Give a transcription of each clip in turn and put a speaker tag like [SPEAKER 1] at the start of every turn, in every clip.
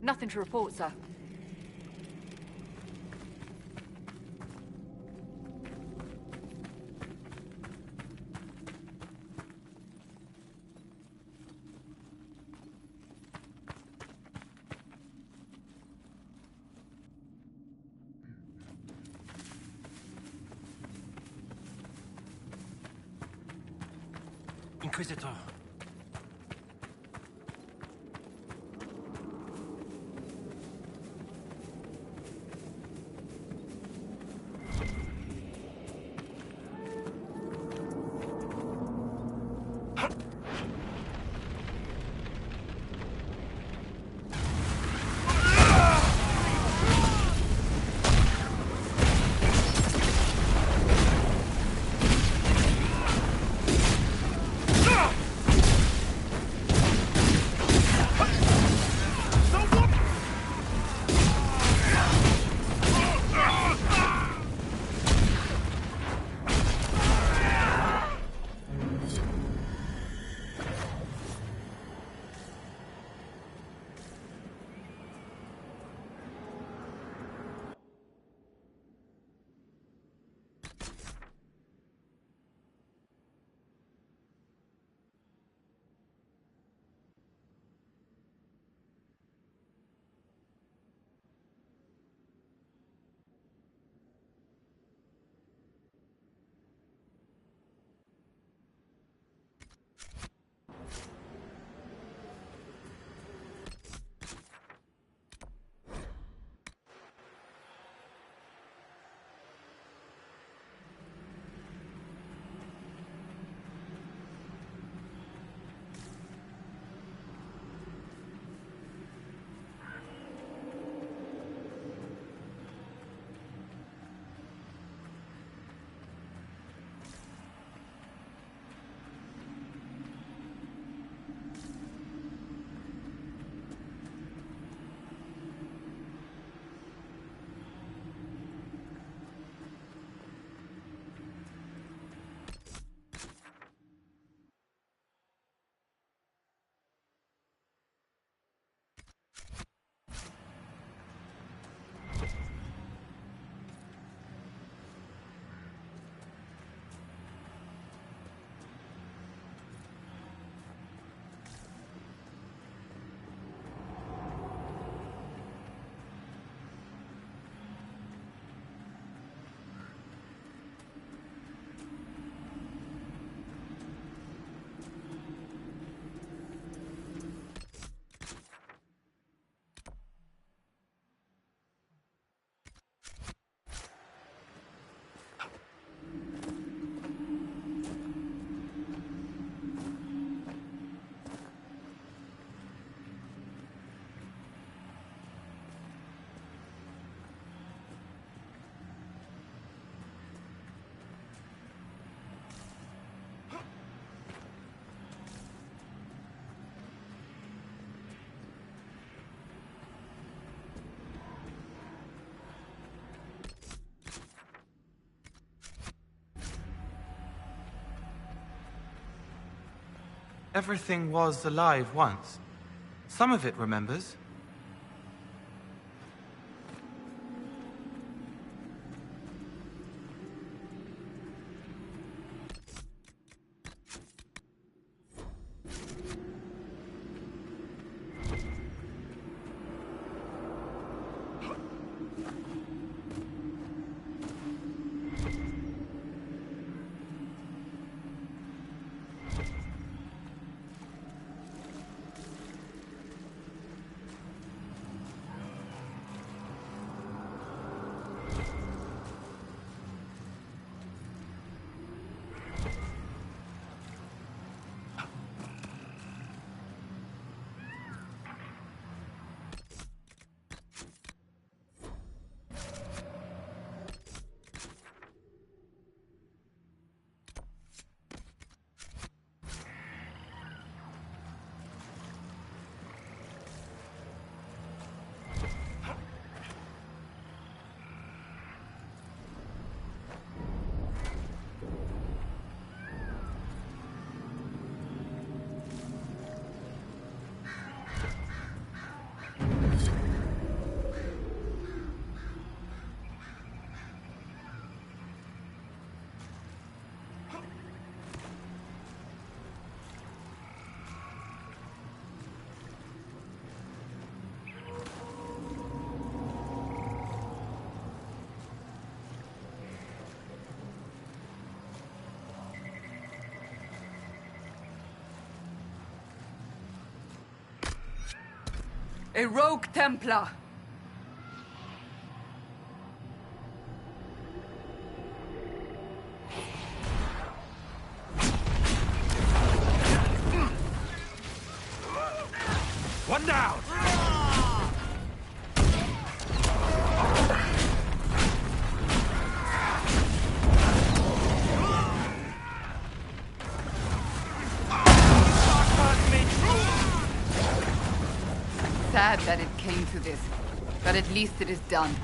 [SPEAKER 1] Nothing to report, sir.
[SPEAKER 2] Inquisitor.
[SPEAKER 3] Everything was alive once. Some of it remembers.
[SPEAKER 1] A rogue Templar.
[SPEAKER 2] One down!
[SPEAKER 1] Sad that it came to this, but at least it is done.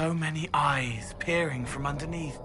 [SPEAKER 3] So many eyes peering from underneath.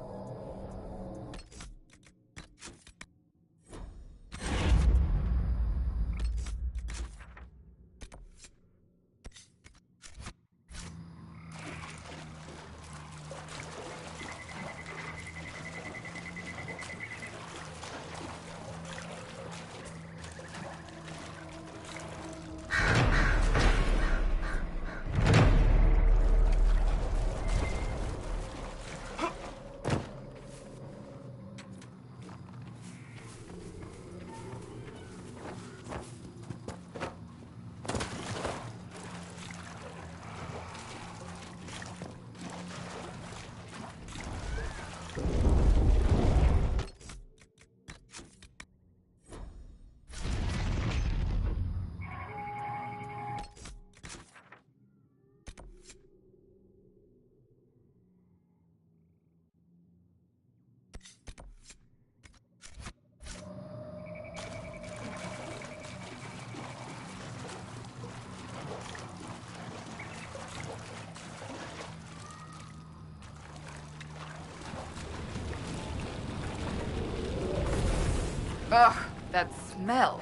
[SPEAKER 1] Ugh, that smell.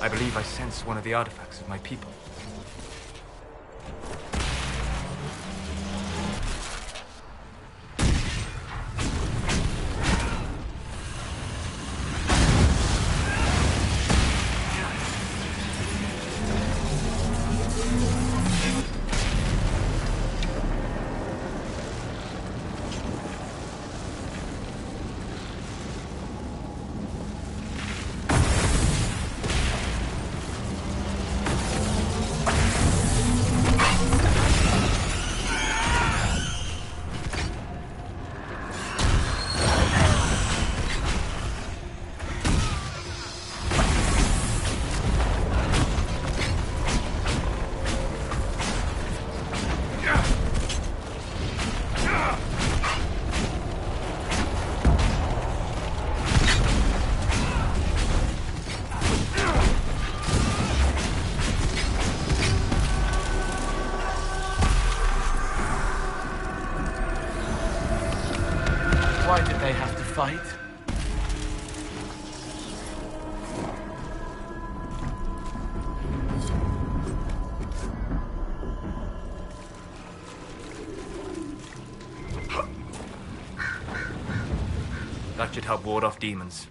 [SPEAKER 2] I believe I sense one of the artifacts of my people.
[SPEAKER 3] Why did they have to fight?
[SPEAKER 2] That should help ward off demons.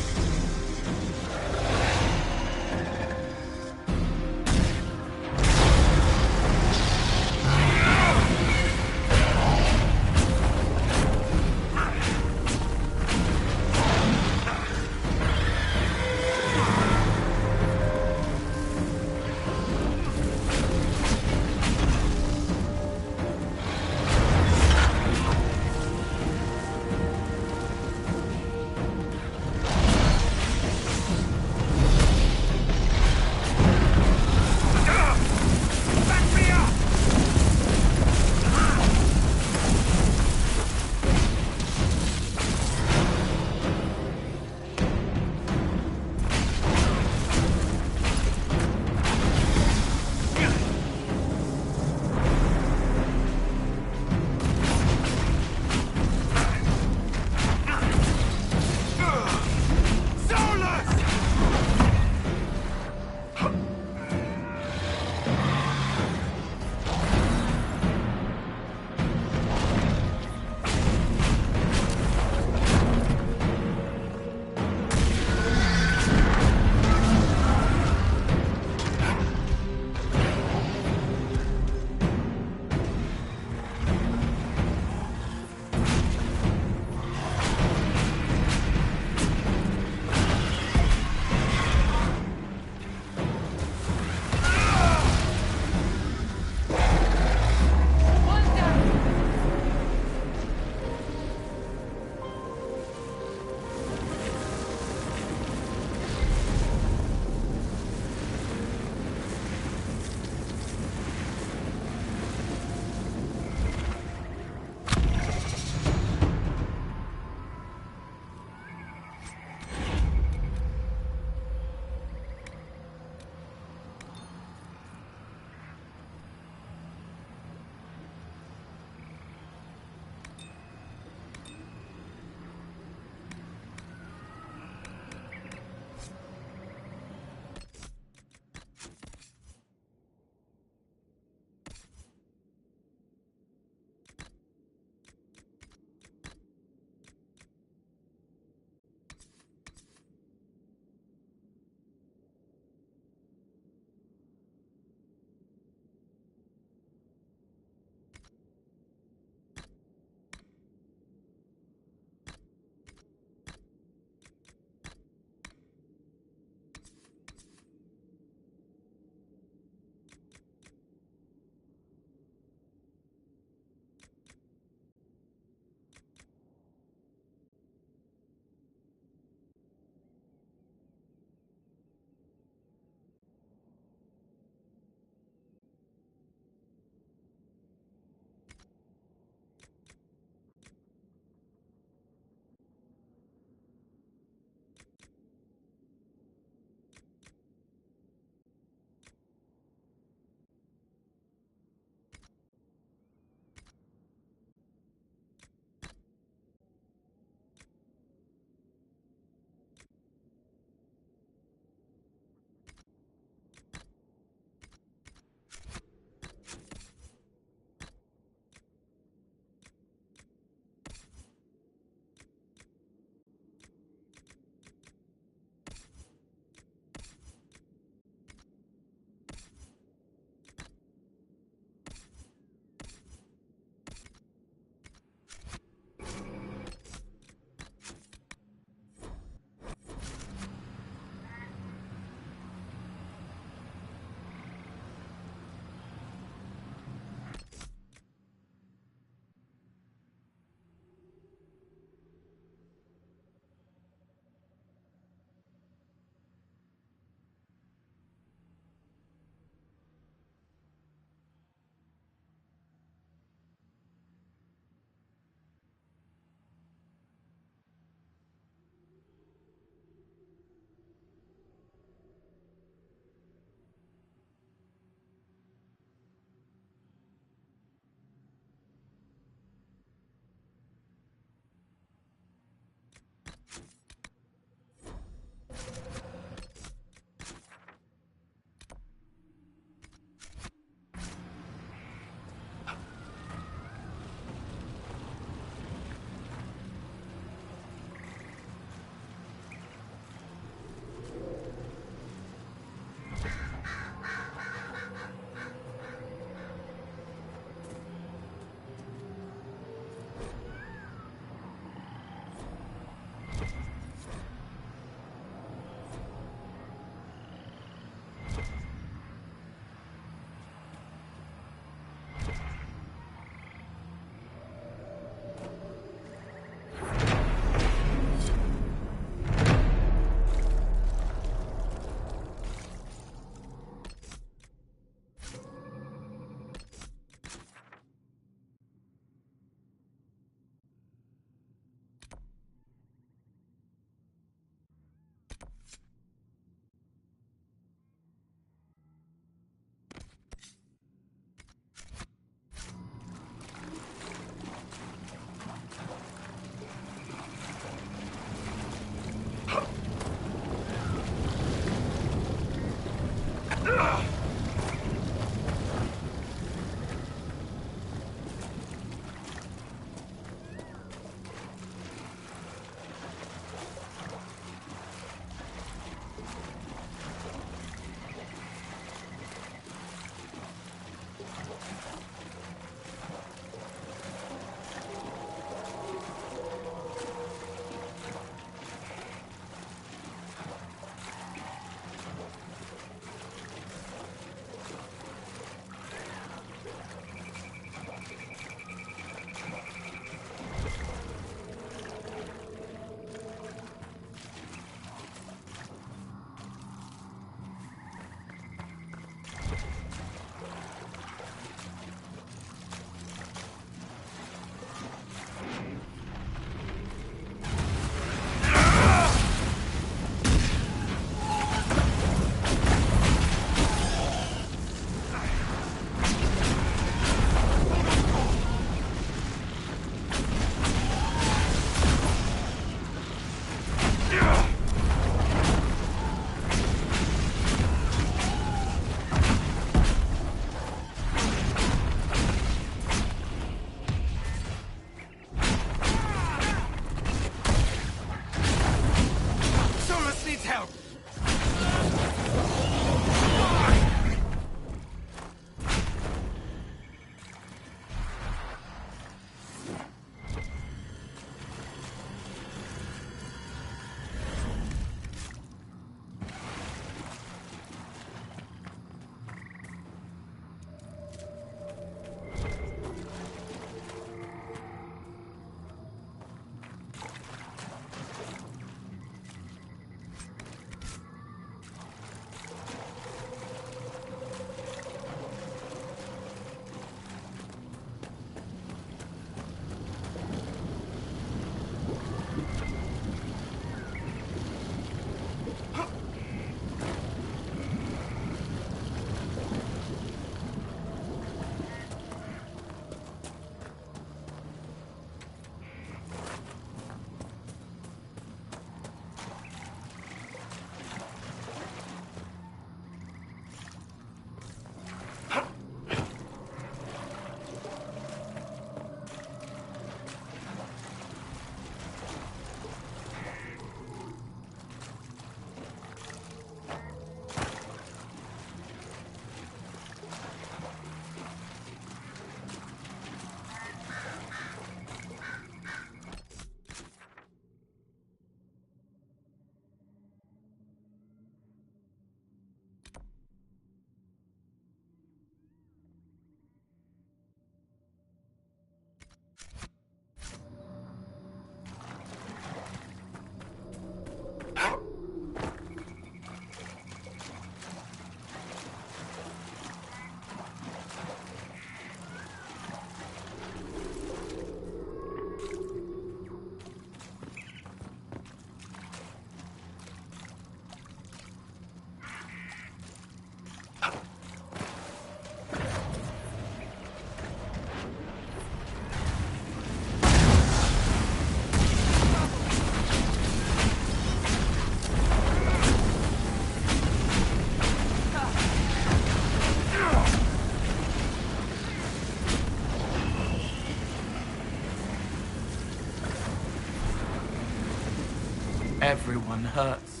[SPEAKER 3] Everyone hurts.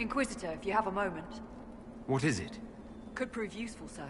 [SPEAKER 4] Inquisitor, if you have a moment.
[SPEAKER 2] What is it?
[SPEAKER 4] Could prove useful, sir.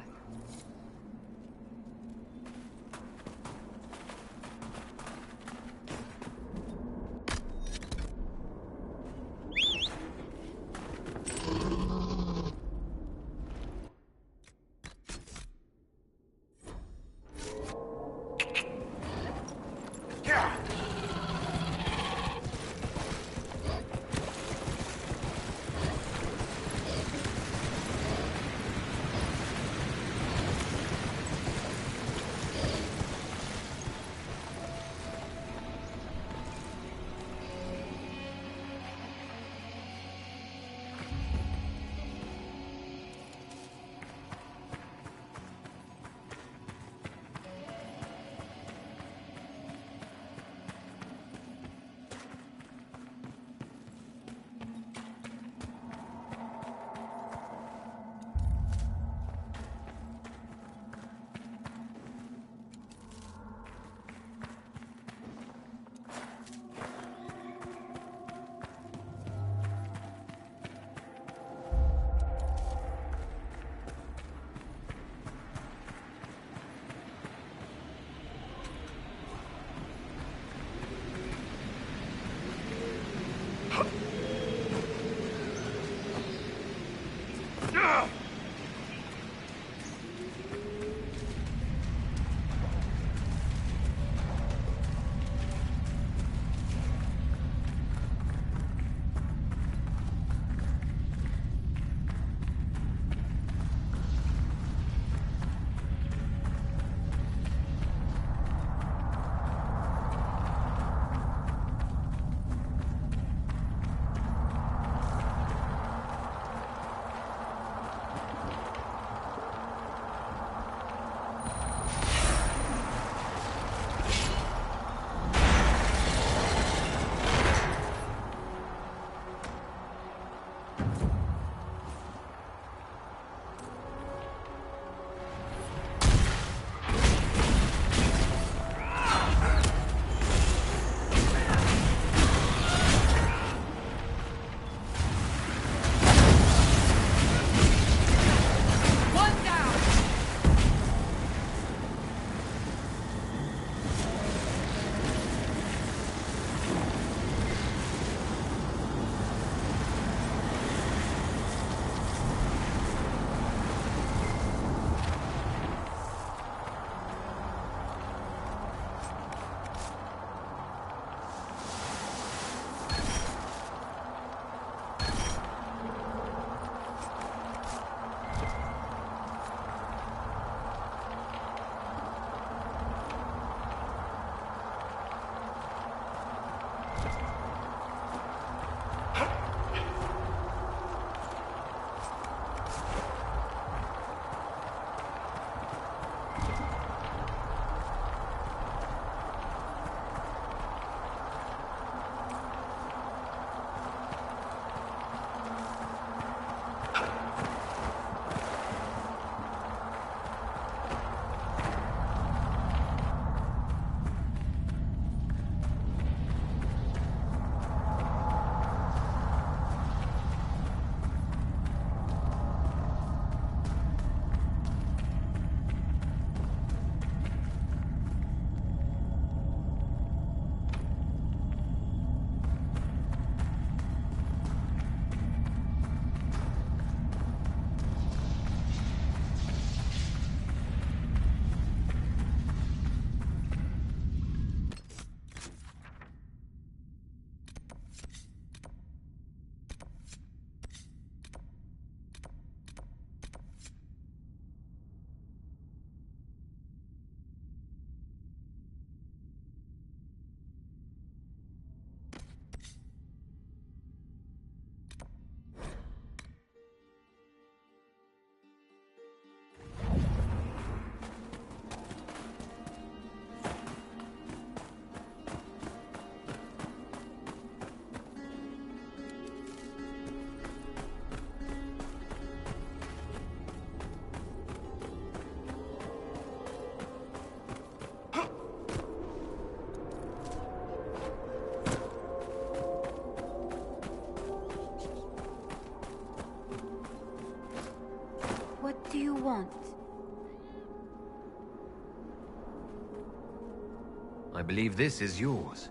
[SPEAKER 5] believe this is yours.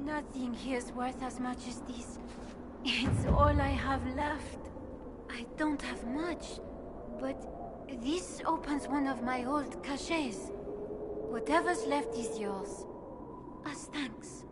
[SPEAKER 6] Nothing here's worth as much as this. It's all I have left. I don't have much, but this opens one of my old caches. Whatever's left is yours. As thanks.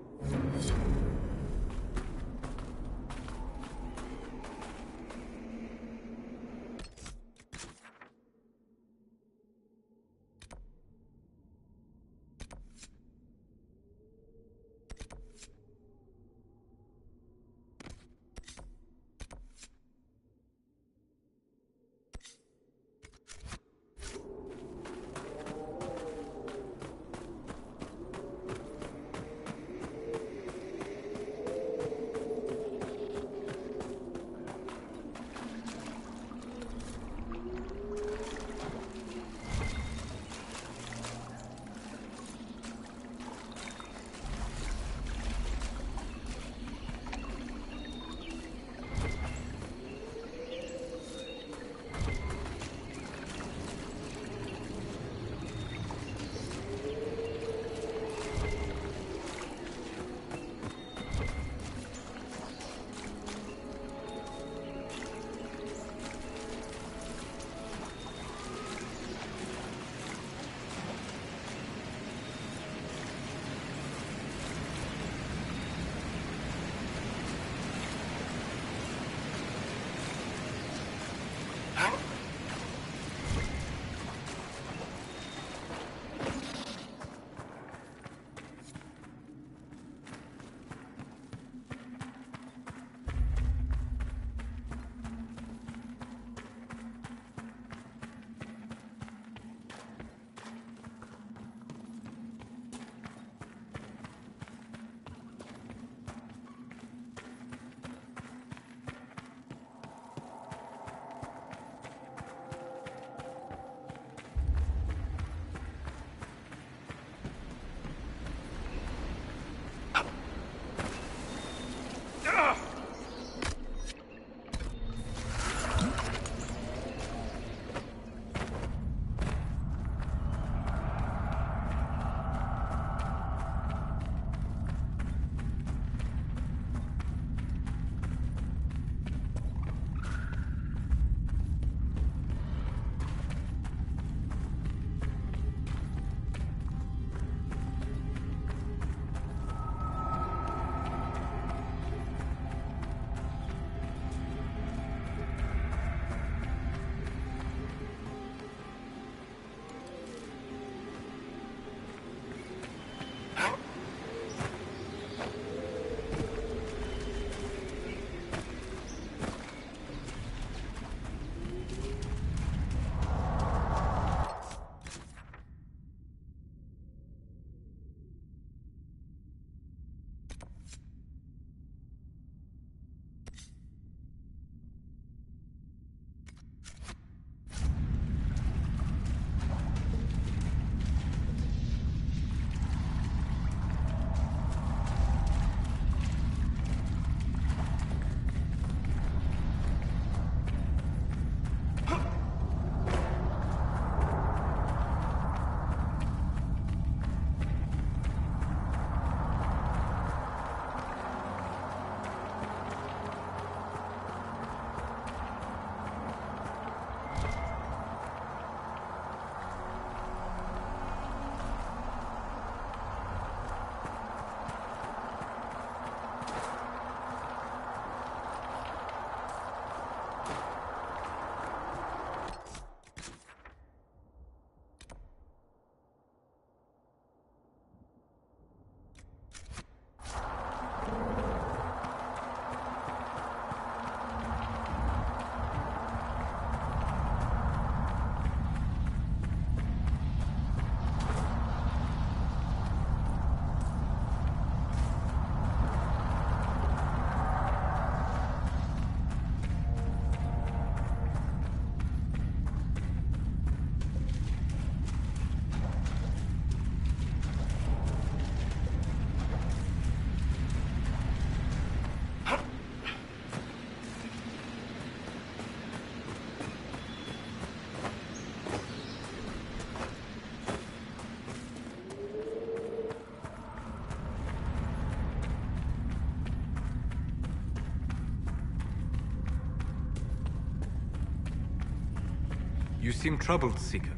[SPEAKER 2] You seem troubled, Seeker.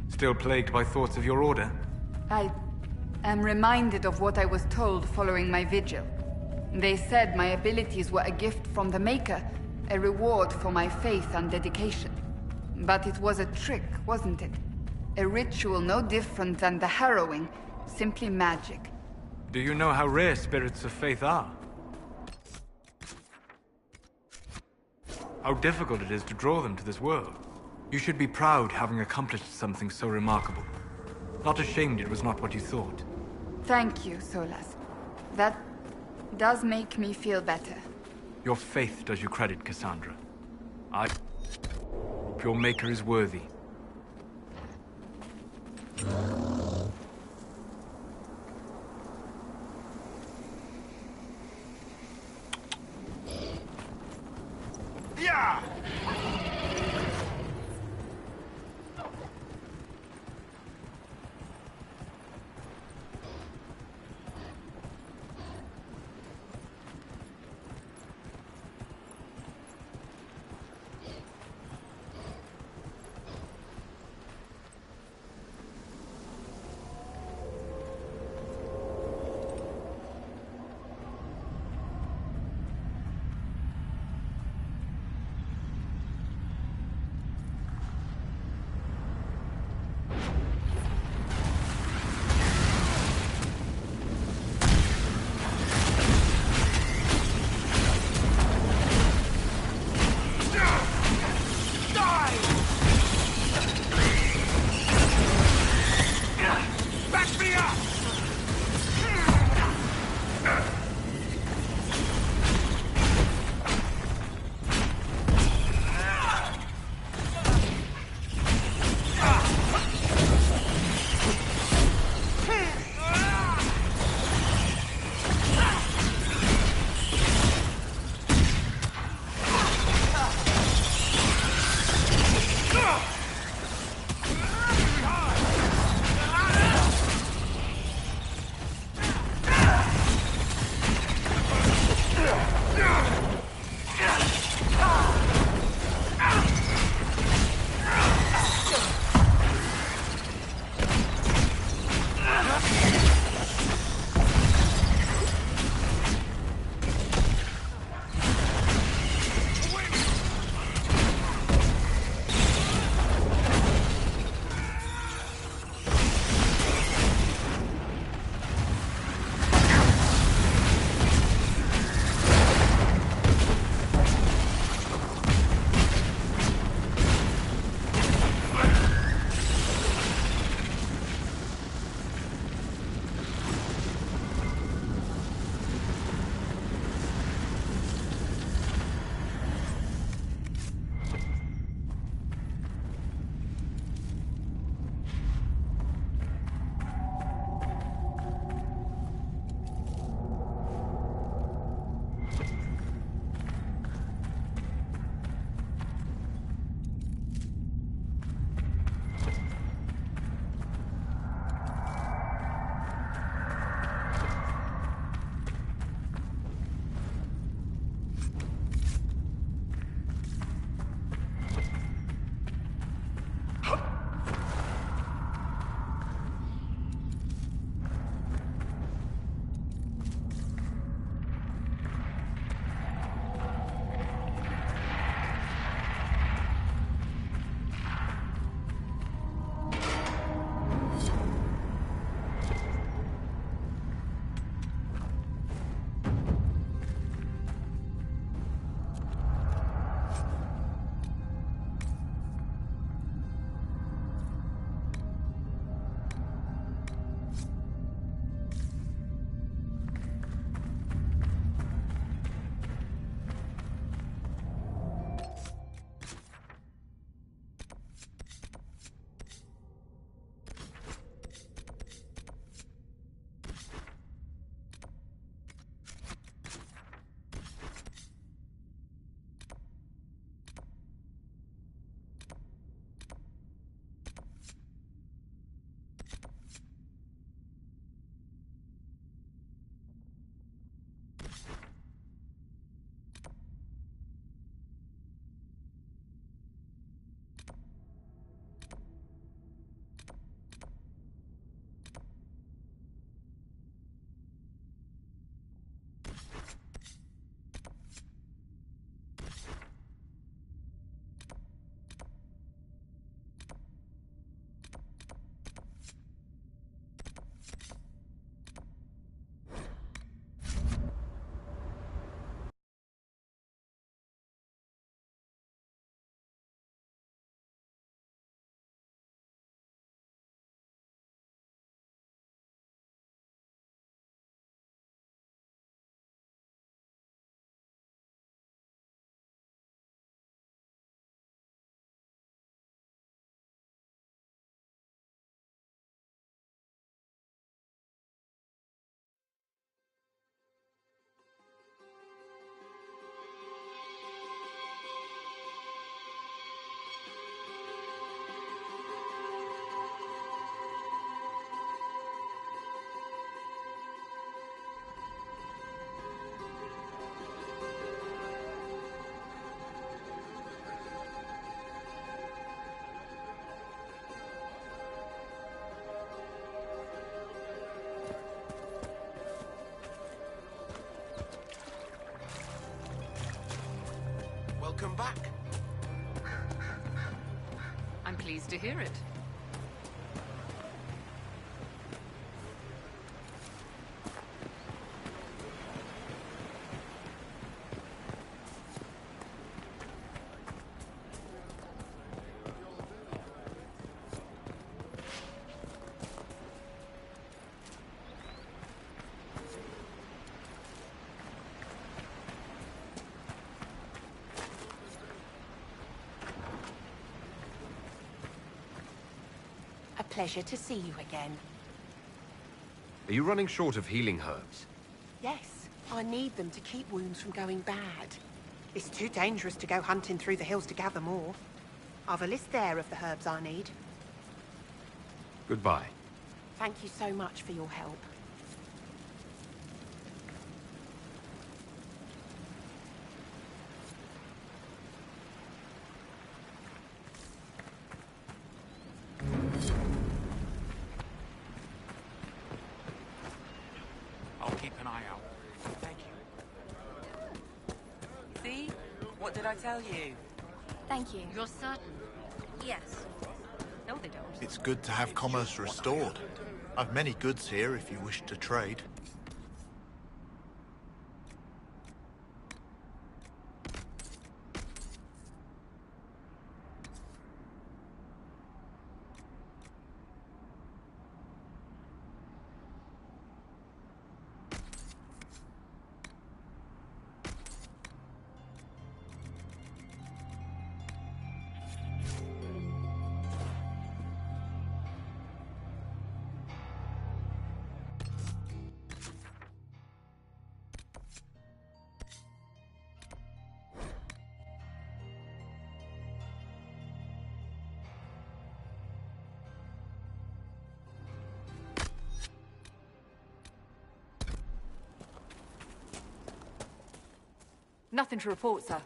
[SPEAKER 2] Still plagued by thoughts of your order?
[SPEAKER 1] I am reminded of what I was told following my vigil. They said my abilities were a gift from the Maker, a reward for my faith and dedication. But it was a trick, wasn't it? A ritual no different than the harrowing, simply magic.
[SPEAKER 2] Do you know how rare spirits of faith are? How difficult it is to draw them to this world. You should be proud having accomplished something so remarkable. Not ashamed it was not what you thought.
[SPEAKER 1] Thank you, Solas. That does make me feel better.
[SPEAKER 2] Your faith does you credit, Cassandra. I hope your Maker is worthy.
[SPEAKER 3] Yeah!
[SPEAKER 5] welcome back.
[SPEAKER 4] I'm pleased to hear it.
[SPEAKER 7] Pleasure to see you again.
[SPEAKER 5] Are you running short of healing herbs?
[SPEAKER 7] Yes, I need them to keep wounds from going bad. It's too dangerous to go hunting through the hills to gather more. I've a list there of the herbs I need.
[SPEAKER 5] Goodbye.
[SPEAKER 7] Thank you so much for your help.
[SPEAKER 8] I'll keep an eye out.
[SPEAKER 7] Thank you.
[SPEAKER 9] See? What did I tell you?
[SPEAKER 6] Thank you.
[SPEAKER 9] You're certain? Yes. No, they don't.
[SPEAKER 10] It's good to have commerce restored. I've many goods here if you wish to trade.
[SPEAKER 4] Nothing to report, sir.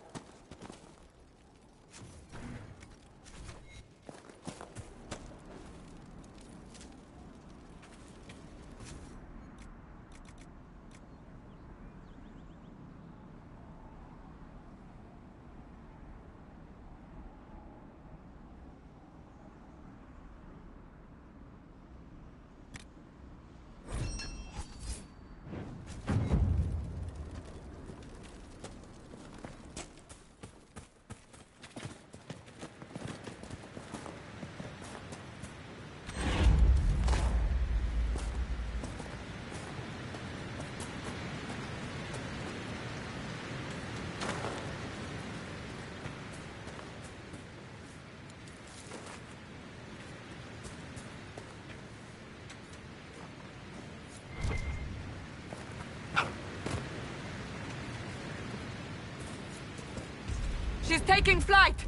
[SPEAKER 4] She's taking flight!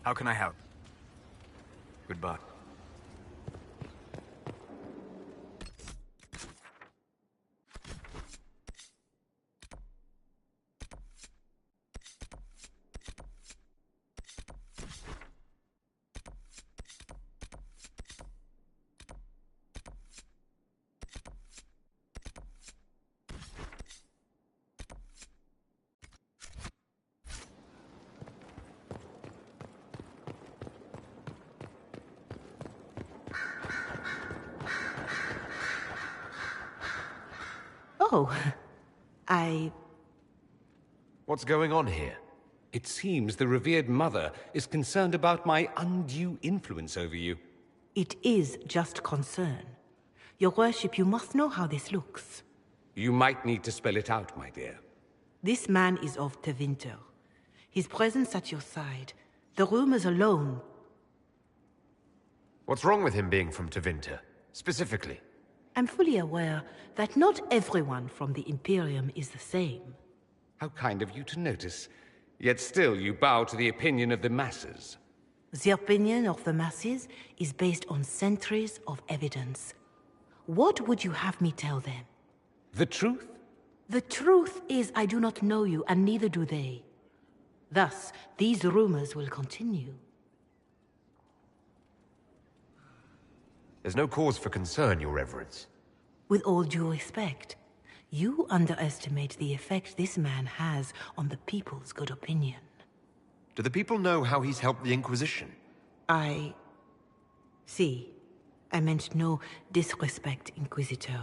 [SPEAKER 2] How can I help? Goodbye.
[SPEAKER 7] Oh,
[SPEAKER 5] What's going on here?
[SPEAKER 8] It seems the revered mother is concerned about my undue influence over you.
[SPEAKER 11] It is just concern. Your worship, you must know how this looks.
[SPEAKER 8] You might need to spell it out, my dear.
[SPEAKER 11] This man is of Tevinter. His presence at your side, the rumors alone.
[SPEAKER 5] What's wrong with him being from Tevinter, specifically?
[SPEAKER 11] I'm fully aware that not everyone from the Imperium is the same.
[SPEAKER 8] How kind of you to notice. Yet still you bow to the opinion of the masses.
[SPEAKER 11] The opinion of the masses is based on centuries of evidence. What would you have me tell them?
[SPEAKER 8] The truth?
[SPEAKER 11] The truth is I do not know you, and neither do they. Thus, these rumors will continue.
[SPEAKER 5] There's no cause for concern, Your Reverence.
[SPEAKER 11] With all due respect, you underestimate the effect this man has on the people's good opinion.
[SPEAKER 5] Do the people know how he's helped the Inquisition?
[SPEAKER 11] See, I meant no disrespect, Inquisitor.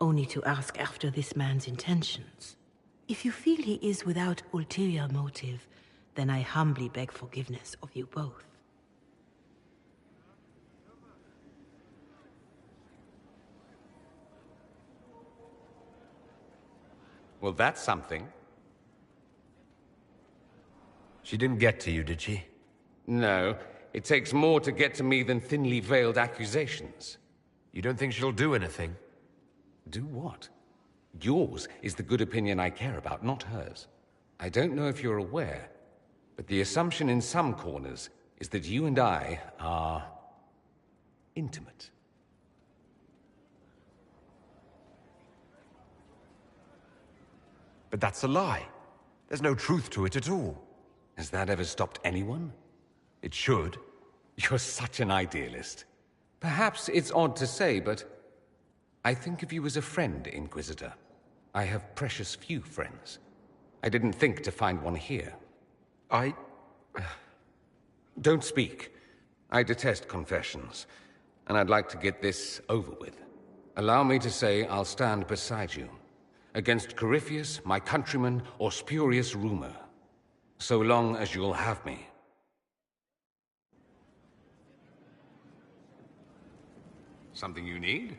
[SPEAKER 11] Only to ask after this man's intentions. If you feel he is without ulterior motive, then I humbly beg forgiveness of you both.
[SPEAKER 8] Well, that's something.
[SPEAKER 5] She didn't get to you, did she?
[SPEAKER 8] No, it takes more to get to me than thinly veiled accusations.
[SPEAKER 5] You don't think she'll do anything?
[SPEAKER 8] Do what? Yours is the good opinion I care about, not hers. I don't know if you're aware, but the assumption in some corners is that you and I are intimate.
[SPEAKER 5] But that's a lie. There's no truth to it at all.
[SPEAKER 8] Has that ever stopped anyone?
[SPEAKER 5] It should.
[SPEAKER 8] You're such an idealist. Perhaps it's odd to say, but I think of you as a friend, Inquisitor. I have precious few friends. I didn't think to find one here. Don't speak. I detest confessions, and I'd like to get this over with. Allow me to say I'll stand beside you, against Corypheus, my countryman, or spurious rumor, so long as you'll have me. Something you need?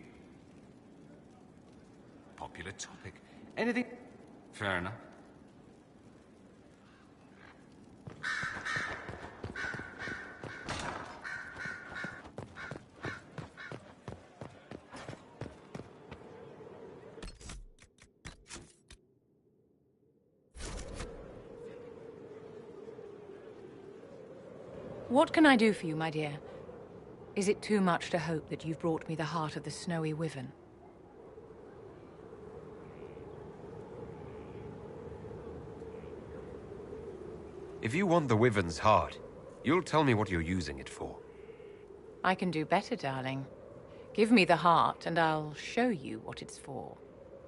[SPEAKER 8] Popular topic. Anything? Fair enough.
[SPEAKER 4] What can I do for you, my dear? Is it too much to hope that you've brought me the heart of the snowy wyvern?
[SPEAKER 5] If you want the wyvern's heart, you'll tell me what you're using it for.
[SPEAKER 4] I can do better, darling. Give me the heart, and I'll show you what it's for.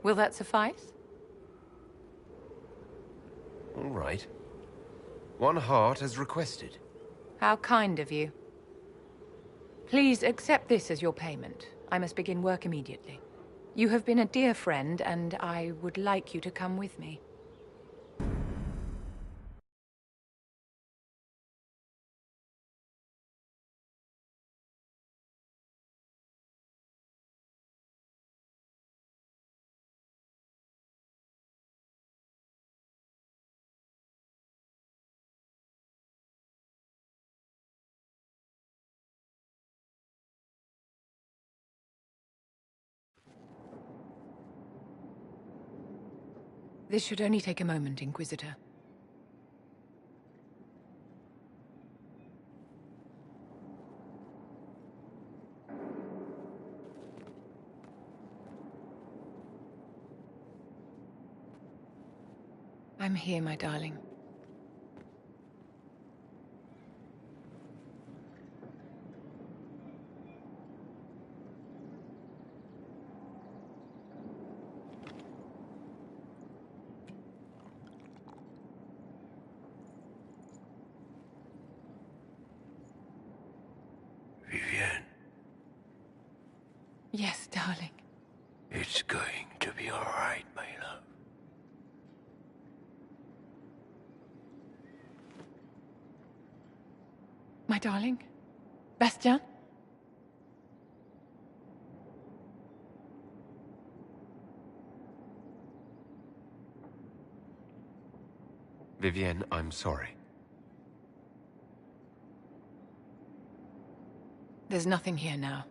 [SPEAKER 4] Will that suffice?
[SPEAKER 5] All right. One heart as requested.
[SPEAKER 4] How kind of you. Please accept this as your payment. I must begin work immediately. You have been a dear friend, and I would like you to come with me. This should only take a moment, Inquisitor. I'm here, my darling.
[SPEAKER 12] Vivienne,
[SPEAKER 4] Yes, darling.
[SPEAKER 12] it's going to be all right, my love.
[SPEAKER 4] My darling? Bastien?
[SPEAKER 5] Vivienne, I'm sorry.
[SPEAKER 4] There's nothing here now.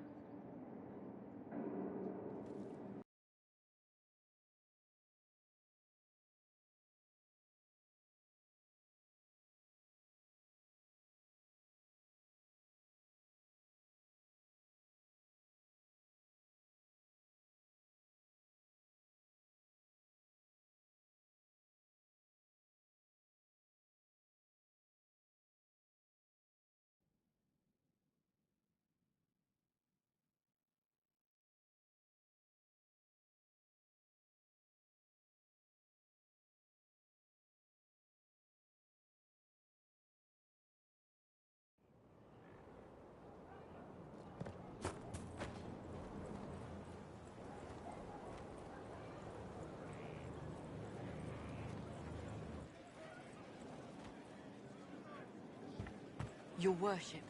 [SPEAKER 13] Your worship.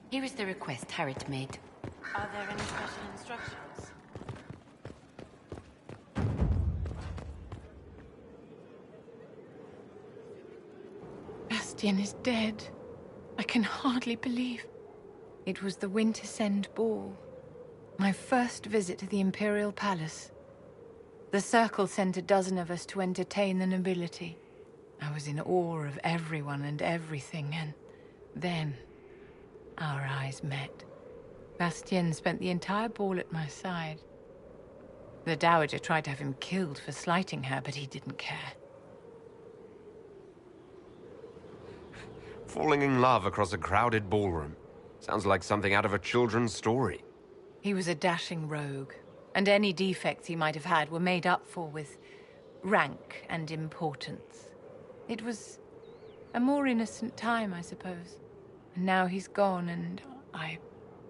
[SPEAKER 11] Here is the request Harriet made.
[SPEAKER 13] Are there any special instructions?
[SPEAKER 4] Bastien is dead. I can hardly believe. It was the Wintersend Ball. My first visit to the Imperial Palace. The Circle sent a dozen of us to entertain the nobility. I was in awe of everyone and everything, and then our eyes met. Bastien spent the entire ball at my side. The Dowager tried to have him killed for slighting her, but he didn't care.
[SPEAKER 5] Falling in love across a crowded ballroom. Sounds like something out of a children's story.
[SPEAKER 4] He was a dashing rogue, and any defects he might have had were made up for with rank and importance. It was a more innocent time, I suppose. And now he's gone, and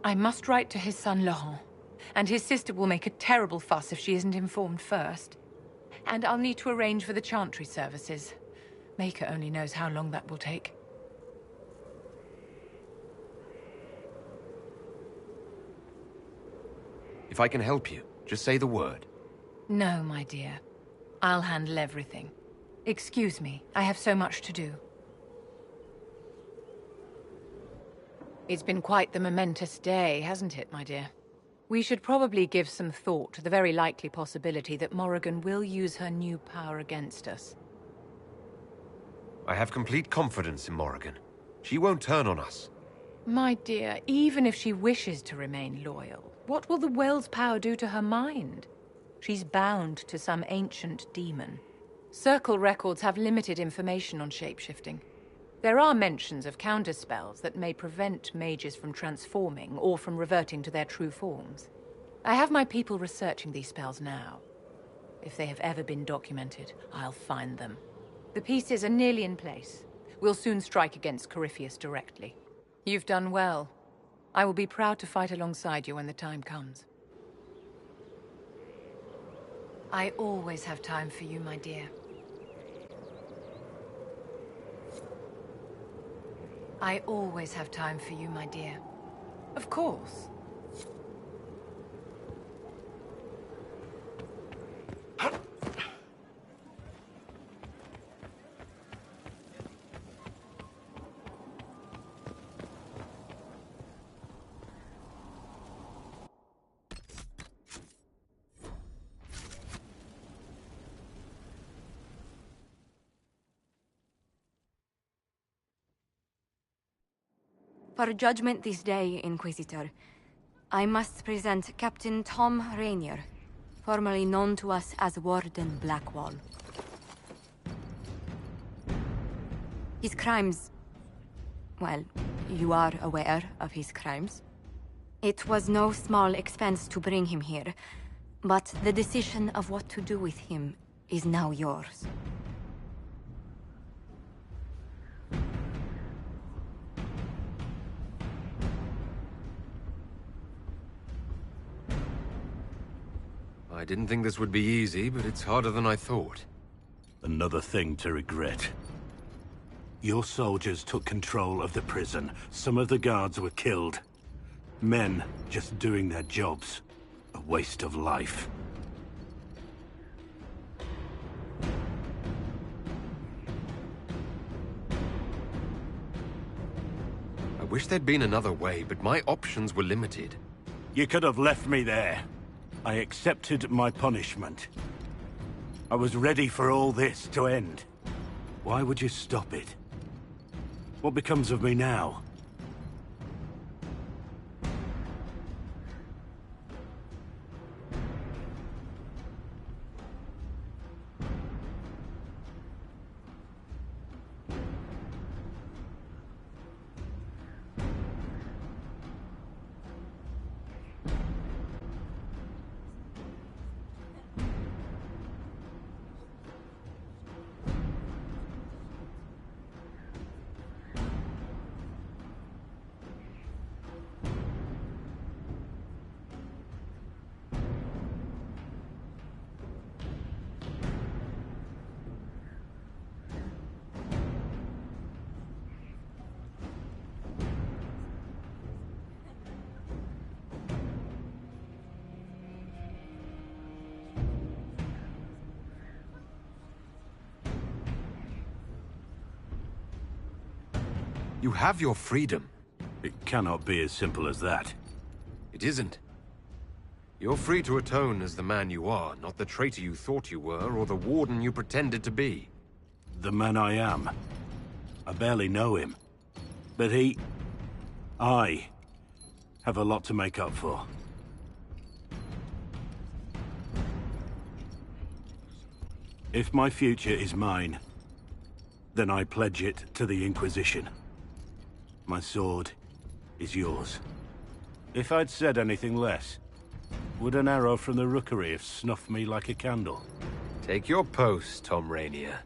[SPEAKER 4] I must write to his son Laurent. And his sister will make a terrible fuss if she isn't informed first. And I'll need to arrange for the chantry services. Maker only knows how long that will take.
[SPEAKER 5] If I can help you, just say the word.
[SPEAKER 4] No, my dear. I'll handle everything. Excuse me, I have so much to do. It's been quite the momentous day, hasn't it, my dear? We should probably give some thought to the very likely possibility that Morrigan will use her new power against us.
[SPEAKER 5] I have complete confidence in Morrigan. She won't turn on us.
[SPEAKER 4] My dear, even if she wishes to remain loyal, what will the Well's power do to her mind? She's bound to some ancient demon. Circle records have limited information on shapeshifting. There are mentions of counterspells that may prevent mages from transforming or from reverting to their true forms. I have my people researching these spells now. If they have ever been documented, I'll find them. The pieces are nearly in place. We'll soon strike against Corypheus directly. You've done well. I will be proud to fight alongside you when the time comes. I always have time for you, my dear. I always have time for you, my dear. Of course.
[SPEAKER 14] For judgment this day, Inquisitor, I must present Captain Tom Rainier, formerly known to us as Warden Blackwall. His crimes... well, you are aware of his crimes. It was no small expense to bring him here, but the decision of what to do with him is now yours.
[SPEAKER 5] I didn't think this would be easy, but it's harder than I thought.
[SPEAKER 12] Another thing to regret. Your soldiers took control of the prison. Some of the guards were killed. Men just doing their jobs. A waste of life.
[SPEAKER 5] I wish there'd been another way, but my options were limited.
[SPEAKER 12] You could have left me there. I accepted my punishment. I was ready for all this to end. Why would you stop it? What becomes of me now?
[SPEAKER 5] You have your freedom.
[SPEAKER 12] It cannot be as simple as that.
[SPEAKER 5] It isn't. You're free to atone as the man you are, not the traitor you thought you were, or the warden you pretended to be.
[SPEAKER 12] The man I am. I barely know him. But I have a lot to make up for. If my future is mine, then I pledge it to the Inquisition. My sword is yours. If I'd said anything less, would an arrow from the rookery have snuffed me like a candle?
[SPEAKER 5] Take your post, Tom Rainier.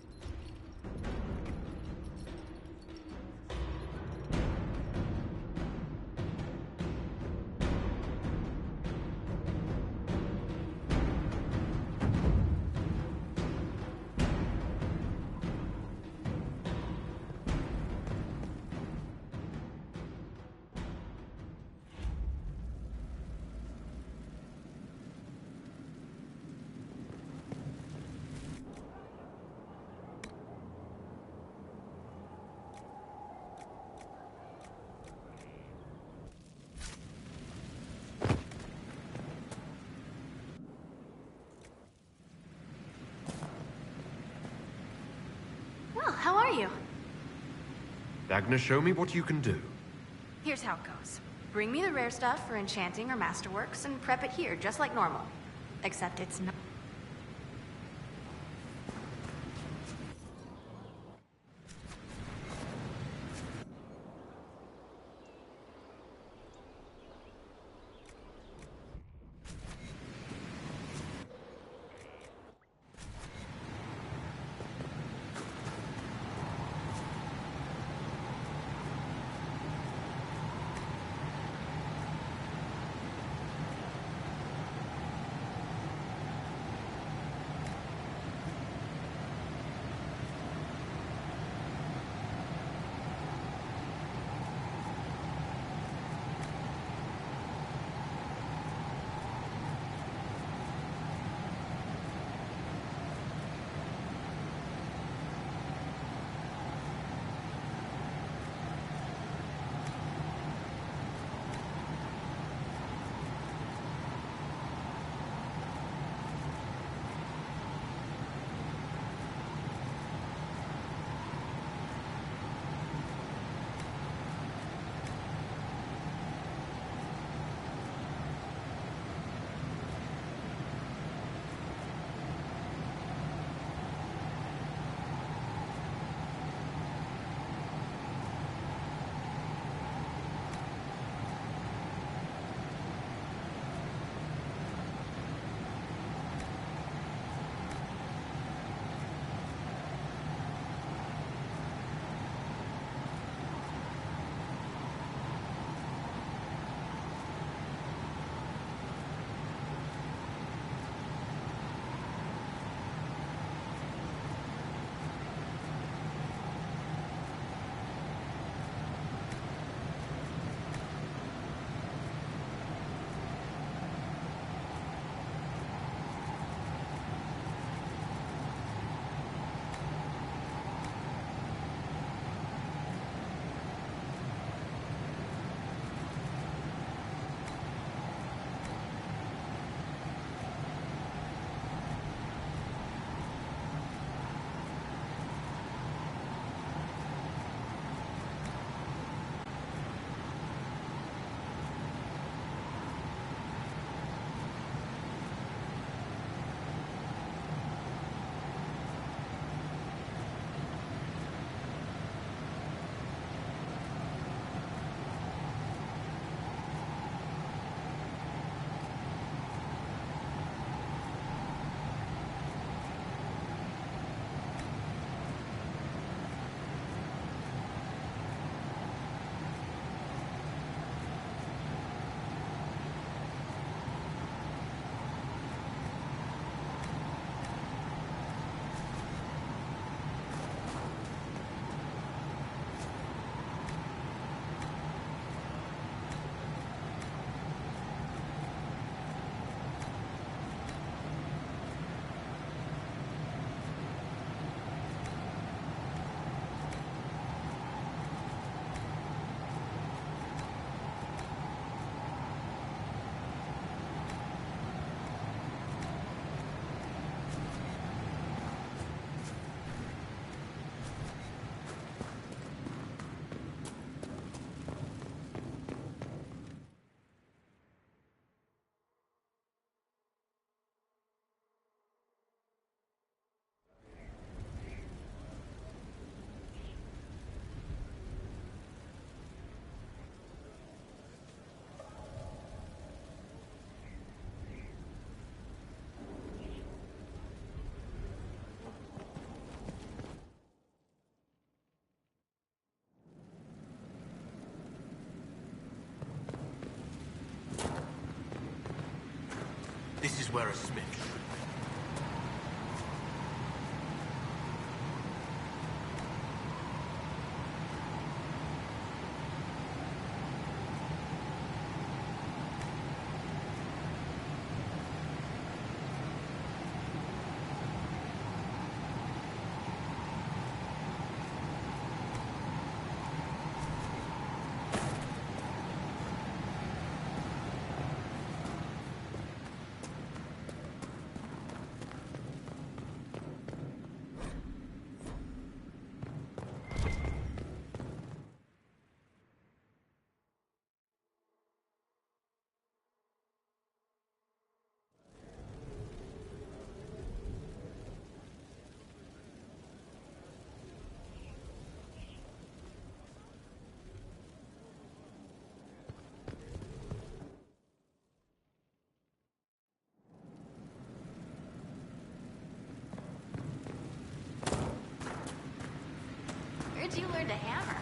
[SPEAKER 13] Well, how are you?
[SPEAKER 5] Dagna, show me what you can do.
[SPEAKER 13] Here's how it goes. Bring me the rare stuff for enchanting or masterworks and prep it here, just like normal. Except it's not...
[SPEAKER 10] This is where a smith should be.
[SPEAKER 13] Where'd you learn to hammer?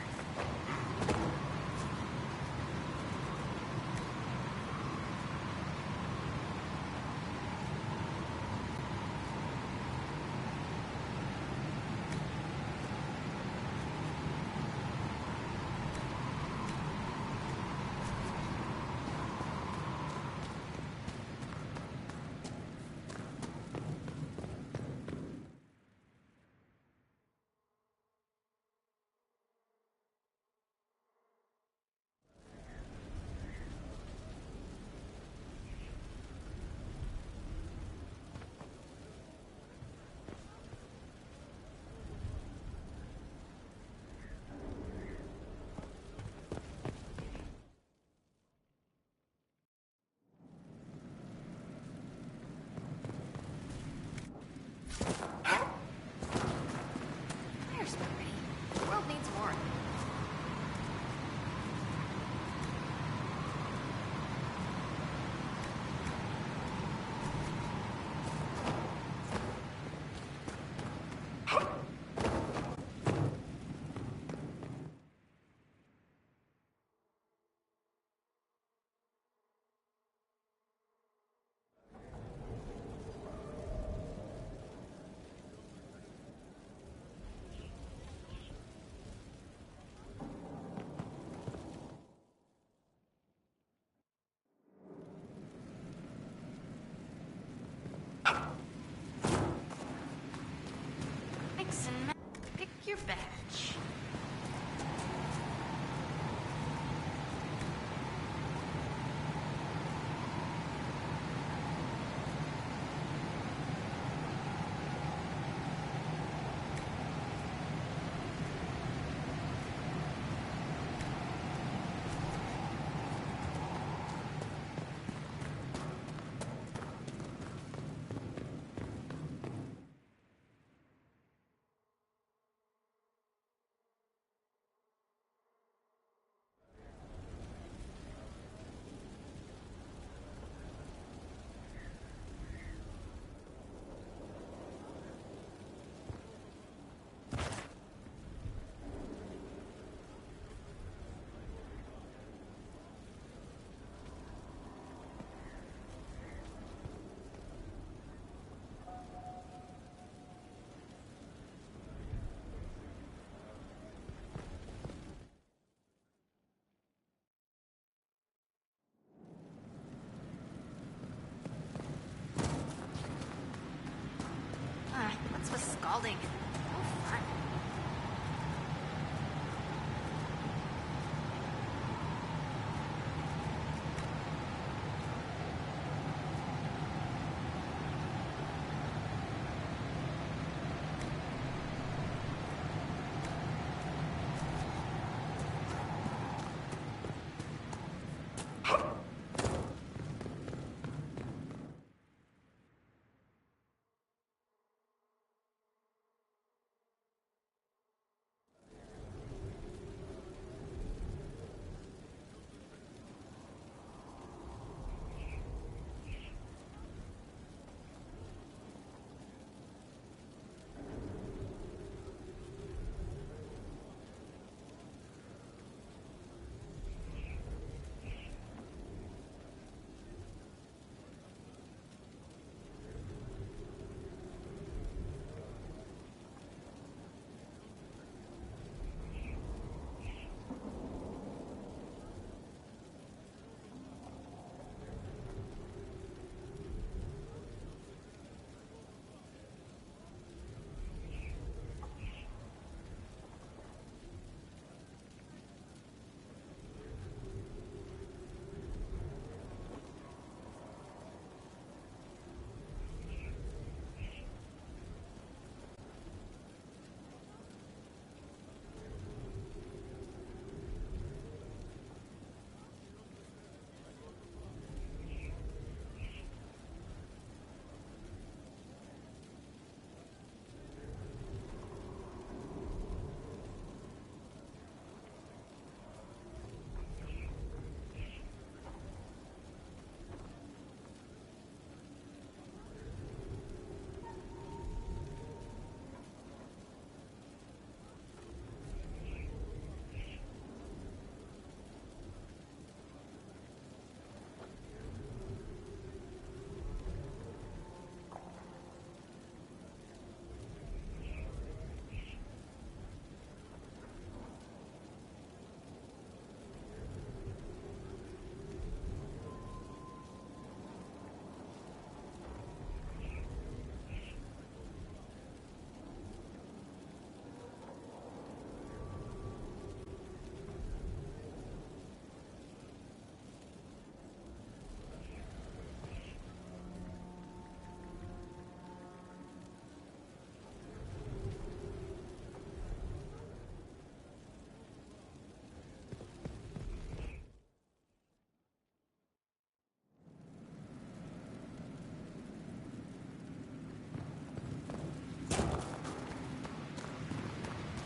[SPEAKER 13] There's Marie. The world needs more. Mix and match. Pick your batch. What's with scalding? No fun.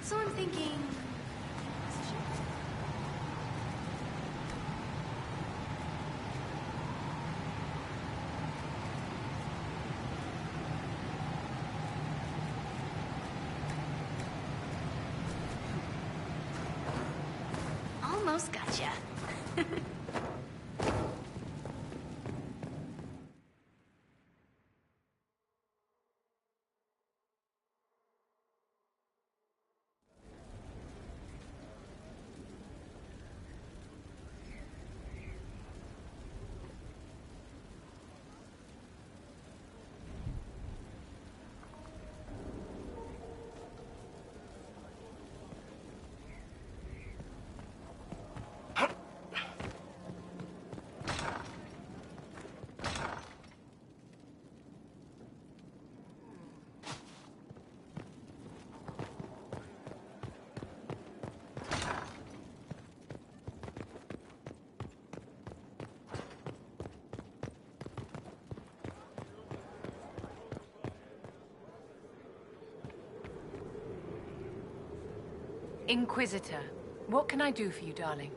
[SPEAKER 13] So I'm thinking... Almost gotcha.
[SPEAKER 4] Inquisitor, what can I do for you, darling?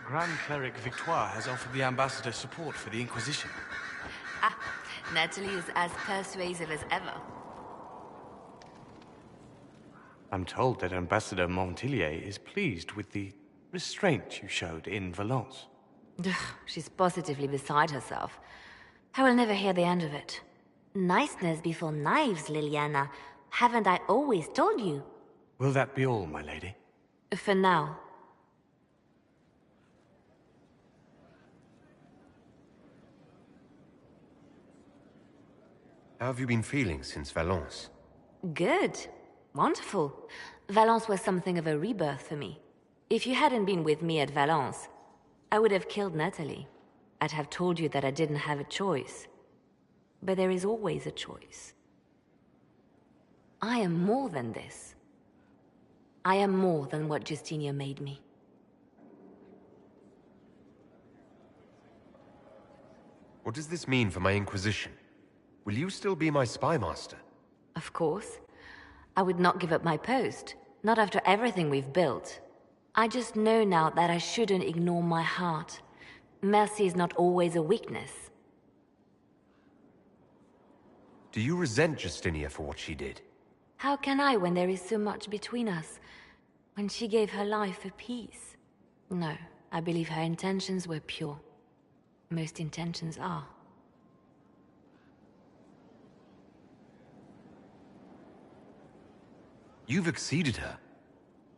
[SPEAKER 3] Grand Cleric Victoire has offered the Ambassador support for the Inquisition.
[SPEAKER 9] Ah, Natalie is as persuasive as ever.
[SPEAKER 3] I'm told that Ambassador Montilier is pleased with the restraint you showed in Valence.
[SPEAKER 9] She's positively beside herself. I will never hear the end of it.
[SPEAKER 6] Niceness before knives, Liliana. Haven't I always told you?
[SPEAKER 3] Will that be all, my lady?
[SPEAKER 9] For now.
[SPEAKER 5] How have you been feeling since Valence?
[SPEAKER 9] Good. Wonderful. Valence was something of a rebirth for me. If you hadn't been with me at Valence, I would have killed Natalie. I'd have told you that I didn't have a choice. But there is always a choice. I am more than this. I am more than what Justinia made me.
[SPEAKER 5] What does this mean for my Inquisition? Will you still be my spy master?
[SPEAKER 9] Of course. I would not give up my post. Not after everything we've built. I just know now that I shouldn't ignore my heart. Mercy is not always a weakness.
[SPEAKER 5] Do you resent Justinia for what she did?
[SPEAKER 9] How can I when there is so much between us? When she gave her life for peace? No, I believe her intentions were pure. Most intentions are.
[SPEAKER 5] You've exceeded her.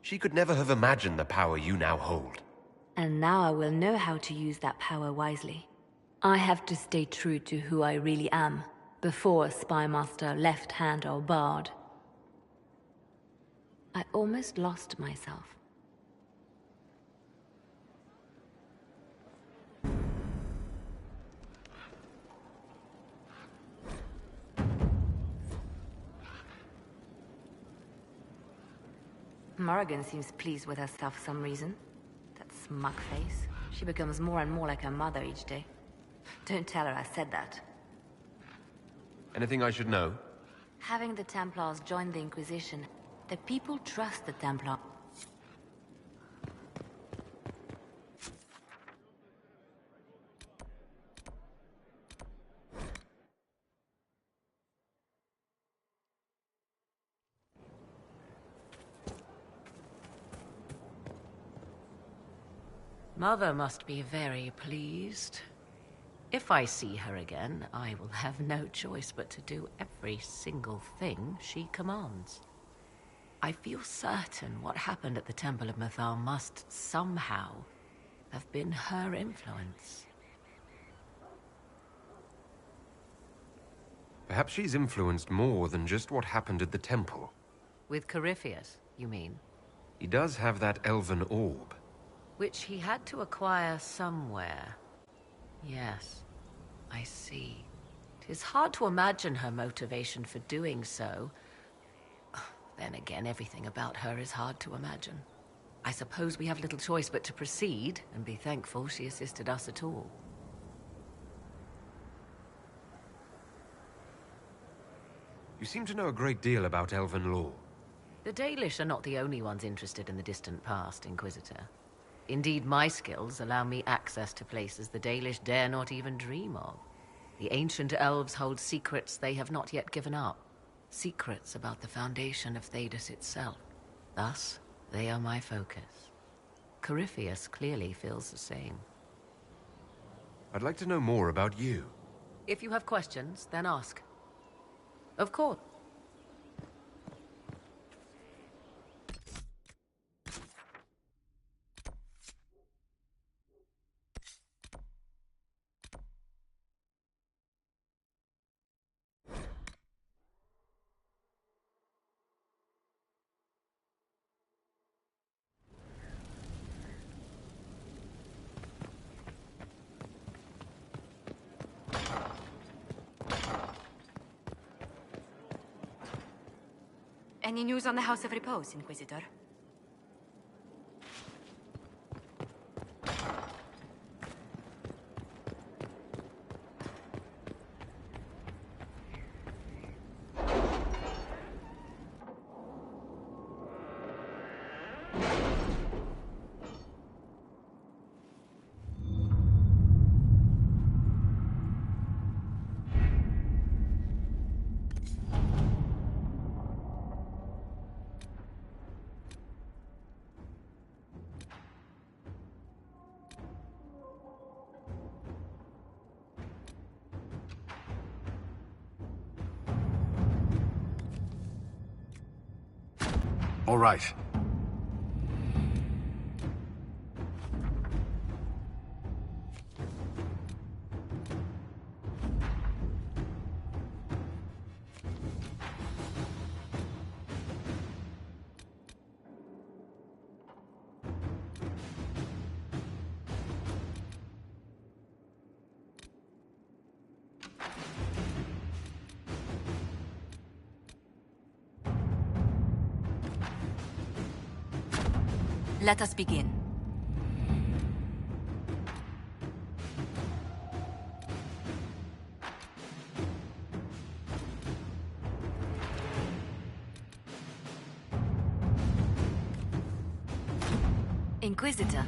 [SPEAKER 5] She could never have imagined the power you now hold.
[SPEAKER 9] And now I will know how to use that power wisely. I have to stay true to who I really am, before a spy master, left hand or barred. I almost lost myself. Morrigan seems pleased with herself for some reason. That smug face. She becomes more and more like her mother each day. Don't tell her I said that.
[SPEAKER 5] Anything I should know?
[SPEAKER 9] Having the Templars join the Inquisition, the people trust the Templar.
[SPEAKER 15] Mother must be very pleased. If I see her again, I will have no choice but to do every single thing she commands. I feel certain what happened at the Temple of Mythal must somehow have been her influence.
[SPEAKER 5] Perhaps she's influenced more than just what happened at the temple.
[SPEAKER 15] With Corypheus, you mean?
[SPEAKER 5] He does have that elven orb.
[SPEAKER 15] Which he had to acquire somewhere. Yes, I see. 'Tis hard to imagine her motivation for doing so. Then again, everything about her is hard to imagine. I suppose we have little choice but to proceed and be thankful she assisted us at all.
[SPEAKER 5] You seem to know a great deal about elven law.
[SPEAKER 15] The Dalish are not the only ones interested in the distant past, Inquisitor. Indeed, my skills allow me access to places the Dalish dare not even dream of. The ancient elves hold secrets they have not yet given up. Secrets about the foundation of Thedas itself. Thus, they are my focus. Corypheus clearly feels the same.
[SPEAKER 5] I'd like to know more about you.
[SPEAKER 15] If you have questions, then ask. Of course.
[SPEAKER 14] Any news on the House of Repose, Inquisitor?
[SPEAKER 12] All right.
[SPEAKER 14] Let us begin. Inquisitor.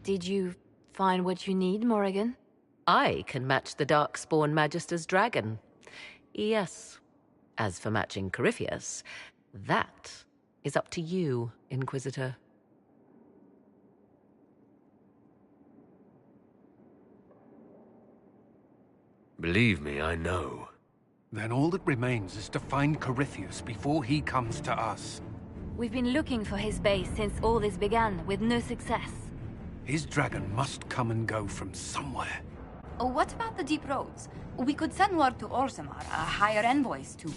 [SPEAKER 14] Did you find what you need, Morrigan?
[SPEAKER 15] I can match the Darkspawn Magister's dragon. Yes. As for matching Corypheus, that is up to you, Inquisitor.
[SPEAKER 5] Believe me, I know.
[SPEAKER 16] Then all that remains is to find Corypheus before he comes to us.
[SPEAKER 14] We've been looking for his base since all this began, with no success.
[SPEAKER 16] His dragon must come and go from somewhere.
[SPEAKER 17] What about the deep roads? We could send word to Orzammar, hire envoys to...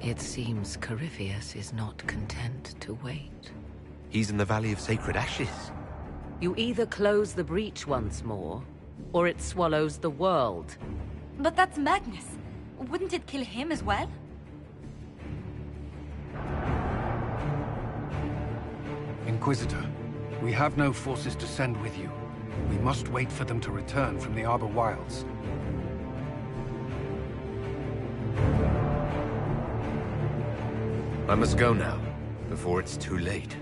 [SPEAKER 15] It seems Corypheus is not content to wait.
[SPEAKER 5] He's in the Valley of Sacred Ashes.
[SPEAKER 15] You either close the breach once more, or it swallows the world.
[SPEAKER 17] But that's Magnus. Wouldn't it kill him as well?
[SPEAKER 16] Inquisitor, we have no forces to send with you. We must wait for them to return from the Arbor Wilds.
[SPEAKER 5] I must go now, before it's too late.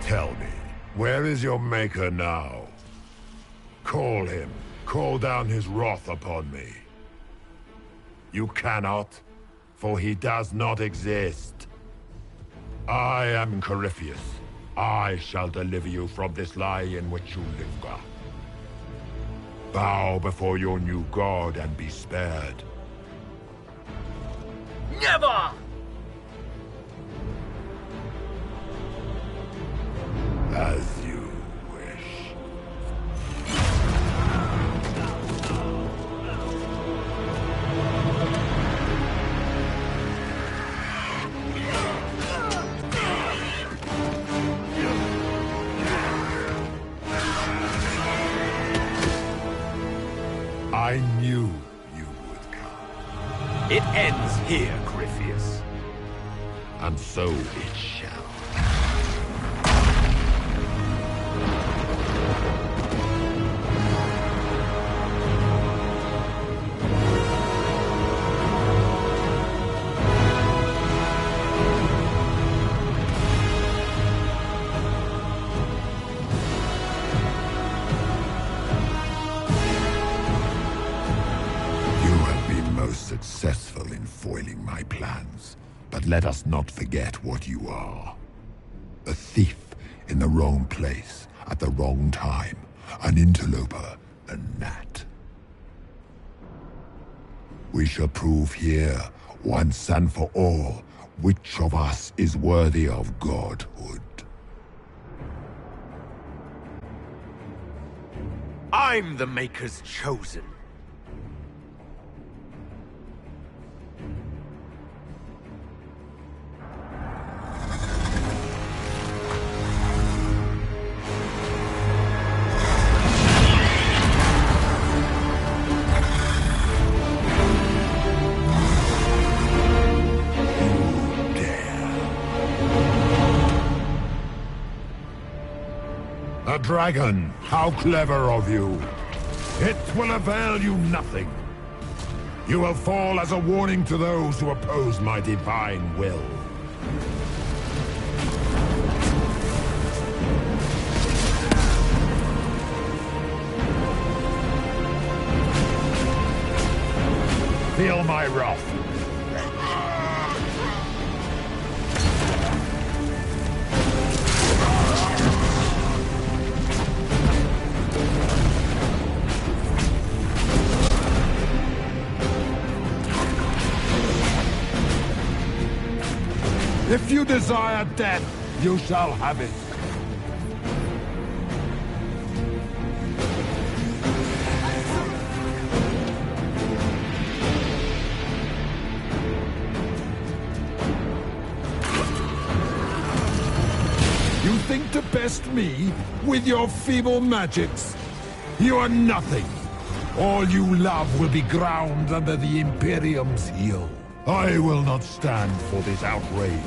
[SPEAKER 18] Tell me, where is your maker now? Call him. Call down his wrath upon me. You cannot, for he does not exist. I am Corypheus. I shall deliver you from this lie in which you live. Bow before your new god and be spared.
[SPEAKER 19] Never!
[SPEAKER 18] As you wish. I knew you would come.
[SPEAKER 19] It ends here, Corypheus.
[SPEAKER 18] And so it shall. Successful in foiling my plans, but let us not forget what you are. A thief in the wrong place at the wrong time, an interloper, a gnat. We shall prove here, once and for all, which of us is worthy of godhood.
[SPEAKER 19] I'm the Maker's chosen.
[SPEAKER 18] A dragon! How clever of you! It will avail you nothing. You will fall as a warning to those who oppose my divine will. Feel my wrath. If you desire death, you shall have it. You think to best me with your feeble magics? You are nothing. All you love will be ground under the Imperium's heel. I will not stand for this outrage.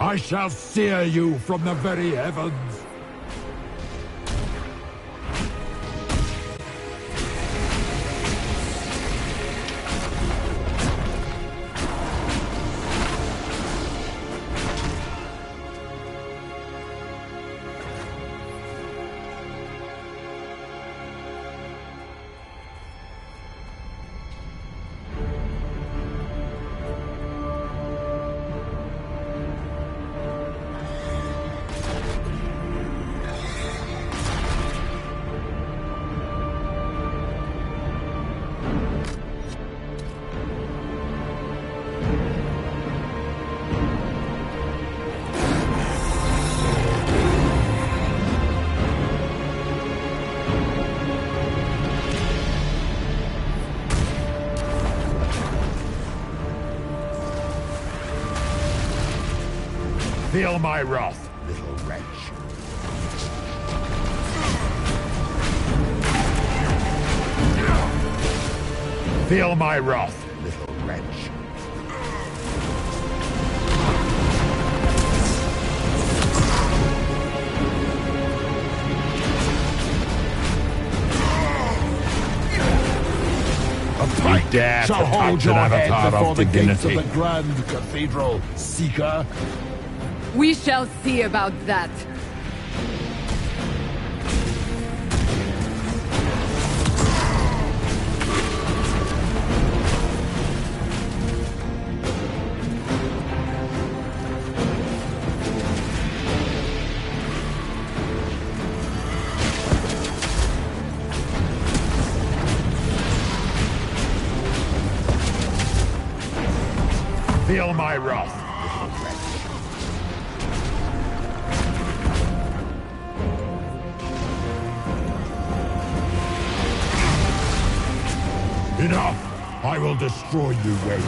[SPEAKER 18] I shall sear you from the very heavens. Feel my wrath, little wretch. Feel my wrath, little wretch. You dare to hold your head before the gates of the Grand Cathedral, Seeker.
[SPEAKER 1] We shall see about that.
[SPEAKER 18] Feel my wrath. Enough! I will destroy you, Wayne.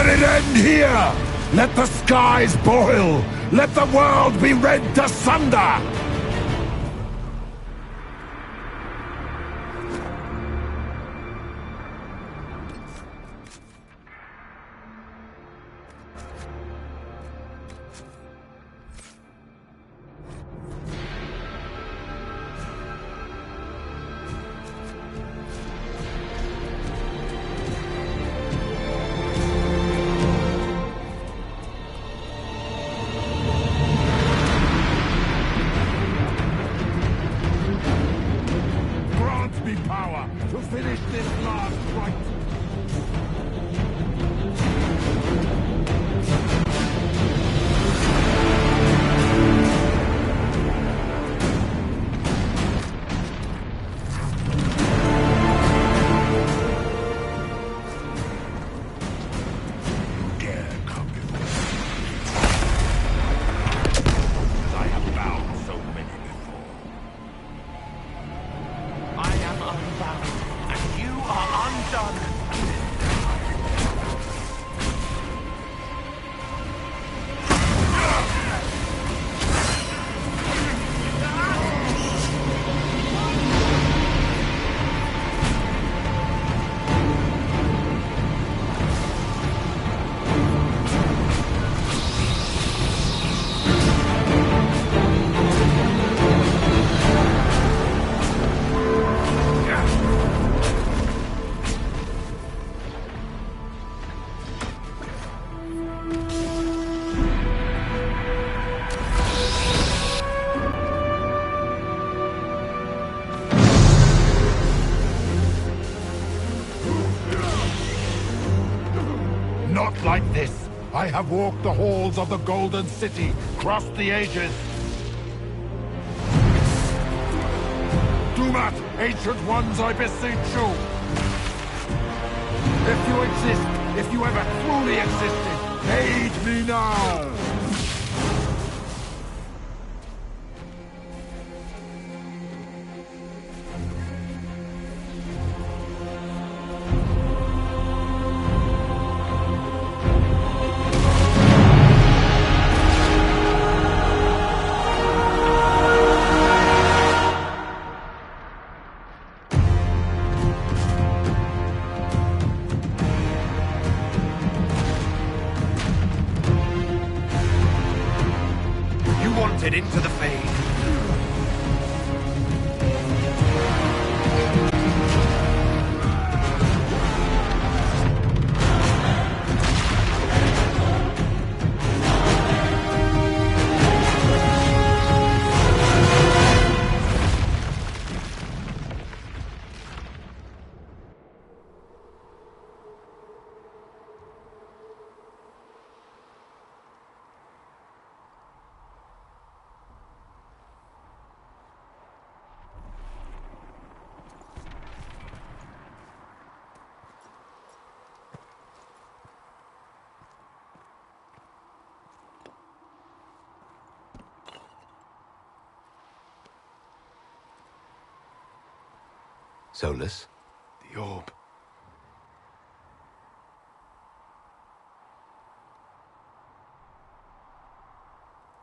[SPEAKER 18] Let it end here! Let the skies boil! Let the world be rent asunder! Not like this. I have walked the halls of the Golden City, crossed the ages. Do not, ancient ones, I beseech you. If you exist, if you ever truly existed, aid me now.
[SPEAKER 19] Into the fade.
[SPEAKER 5] Solus?
[SPEAKER 2] The orb.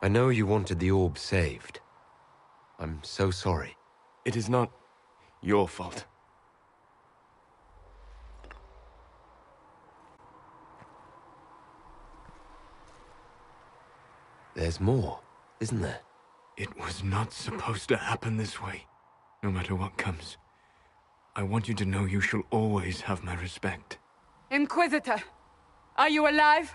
[SPEAKER 5] I know you wanted the orb saved. I'm so sorry.
[SPEAKER 20] It is not your fault.
[SPEAKER 5] There's more, isn't there?
[SPEAKER 2] It was not supposed to happen this way. No matter what comes, I want you to know you shall always have my respect.
[SPEAKER 1] Inquisitor, are you alive?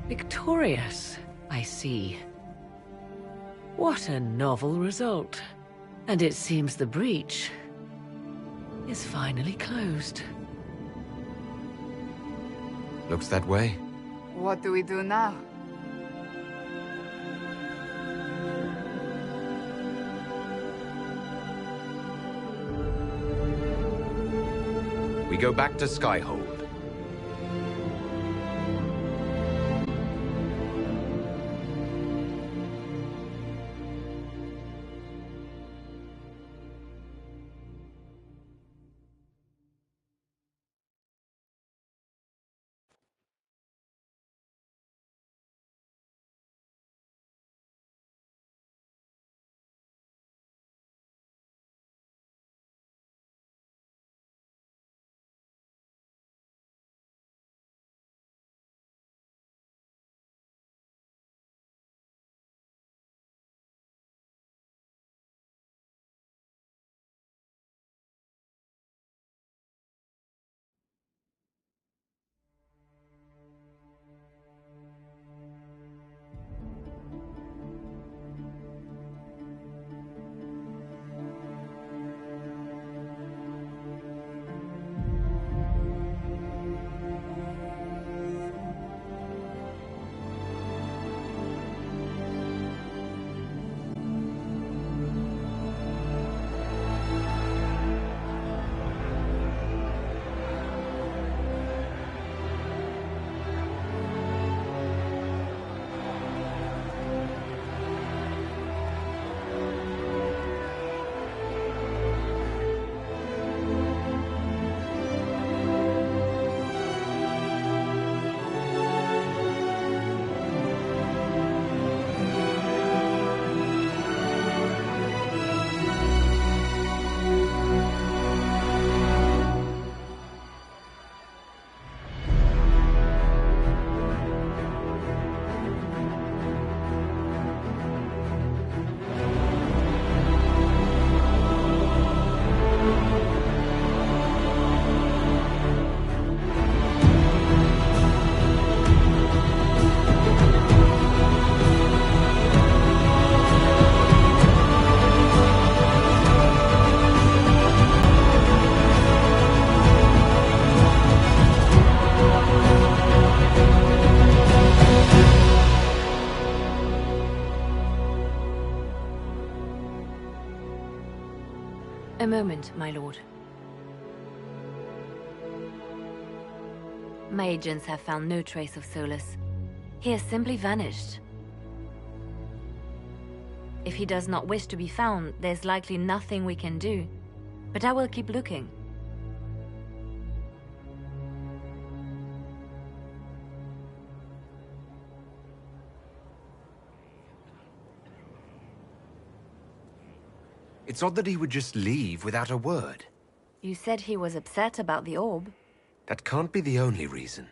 [SPEAKER 15] Victorious, I see. What a novel result. And it seems the breach is finally closed.
[SPEAKER 5] Looks that way.
[SPEAKER 1] What do we do now?
[SPEAKER 5] We go back to Skyhold.
[SPEAKER 9] A moment, my lord. My agents have found no trace of Solus. He has simply vanished. If he does not wish to be found, there's likely nothing we can do. But I will keep looking.
[SPEAKER 5] It's odd that he would just leave without a word.
[SPEAKER 9] You said he was upset about the orb.
[SPEAKER 5] That can't be the only reason.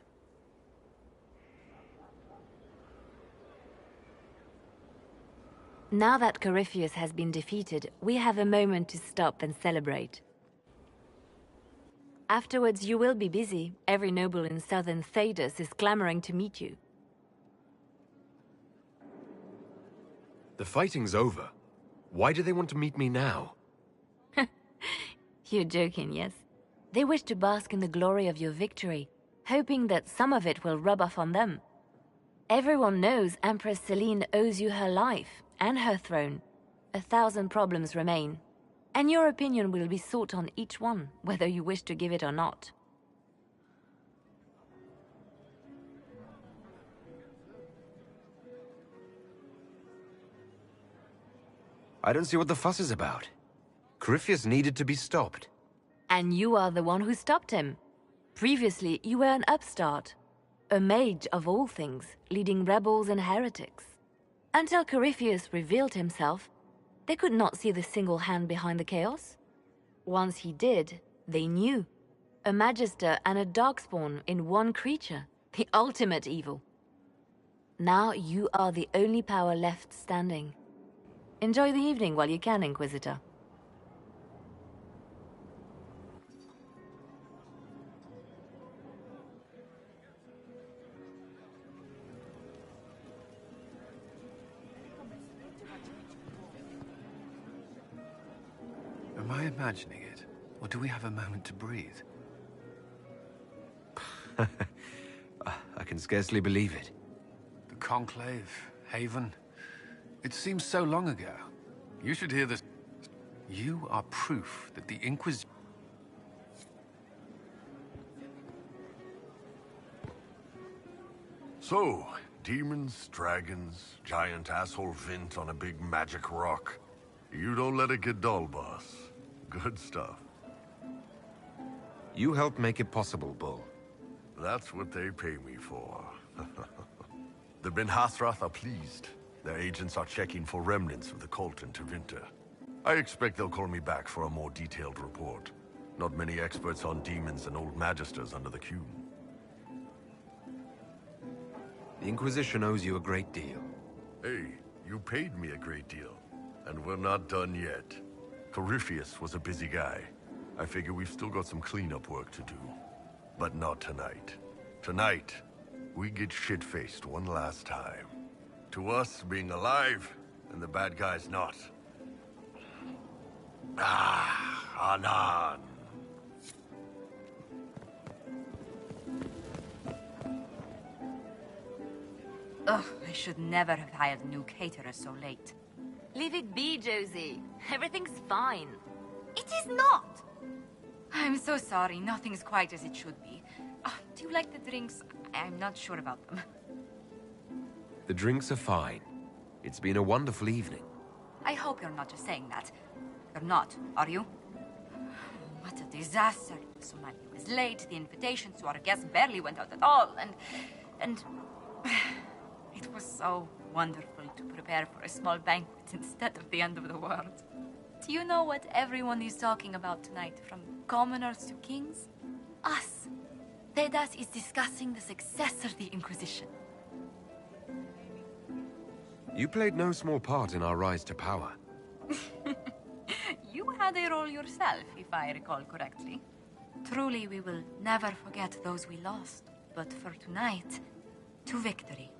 [SPEAKER 9] Now that Corypheus has been defeated, we have a moment to stop and celebrate. Afterwards, you will be busy. Every noble in southern Thedas is clamoring to meet you.
[SPEAKER 5] The fighting's over. Why do they want to meet me now?
[SPEAKER 9] You're joking, yes? They wish to bask in the glory of your victory, hoping that some of it will rub off on them. Everyone knows Empress Celine owes you her life and her throne. 1,000 problems remain, and your opinion will be sought on each one, whether you wish to give it or not.
[SPEAKER 5] I don't see what the fuss is about. Corypheus needed to be stopped.
[SPEAKER 9] And you are the one who stopped him. Previously, you were an upstart. A mage of all things, leading rebels and heretics. Until Corypheus revealed himself, they could not see the single hand behind the chaos. Once he did, they knew. A magister and a darkspawn in one creature. The ultimate evil. Now you are the only power left standing. Enjoy the evening while you can, Inquisitor.
[SPEAKER 16] Am I imagining it? Or do we have a moment to breathe?
[SPEAKER 5] I can scarcely believe it.
[SPEAKER 16] The Conclave, Haven. It seems so long ago. You should hear this. You are proof that the Inquisition...
[SPEAKER 18] So, demons, dragons, giant asshole Vint on a big magic rock. You don't let it get dull, boss. Good stuff.
[SPEAKER 5] You helped make it possible, Bull.
[SPEAKER 18] That's what they pay me for. The Ben Hathrath are pleased. Their agents are checking for remnants of the cult in Tevinter. I expect they'll call me back for a more detailed report. Not many experts on demons and old magisters under the Cube.
[SPEAKER 5] The Inquisition owes you a great deal.
[SPEAKER 18] Hey, you paid me a great deal. And we're not done yet. Corypheus was a busy guy. I figure we've still got some cleanup work to do. But not tonight. Tonight, we get shit-faced one last time. To us, being alive, and the bad guys not. Ah, Anan.
[SPEAKER 17] Ugh, I should never have hired new caterers so late.
[SPEAKER 9] Leave it be, Josie. Everything's fine.
[SPEAKER 17] It is not! I'm so sorry, nothing's quite as it should be. Do you like the drinks? I'm not sure about them.
[SPEAKER 5] The drinks are fine. It's been a wonderful evening.
[SPEAKER 17] I hope you're not just saying that. You're not, are you? What a disaster. Somebody was late, the invitations to our guests barely went out at all, and... It was so wonderful to prepare for a small banquet instead of the end of the world. Do you know what everyone is talking about tonight, from commoners to kings? Us. Thedas is discussing the success of the Inquisition.
[SPEAKER 5] You played no small part in our rise to power.
[SPEAKER 17] You had a role yourself, if I recall correctly. Truly, we will never forget those we lost. But for tonight, to victory.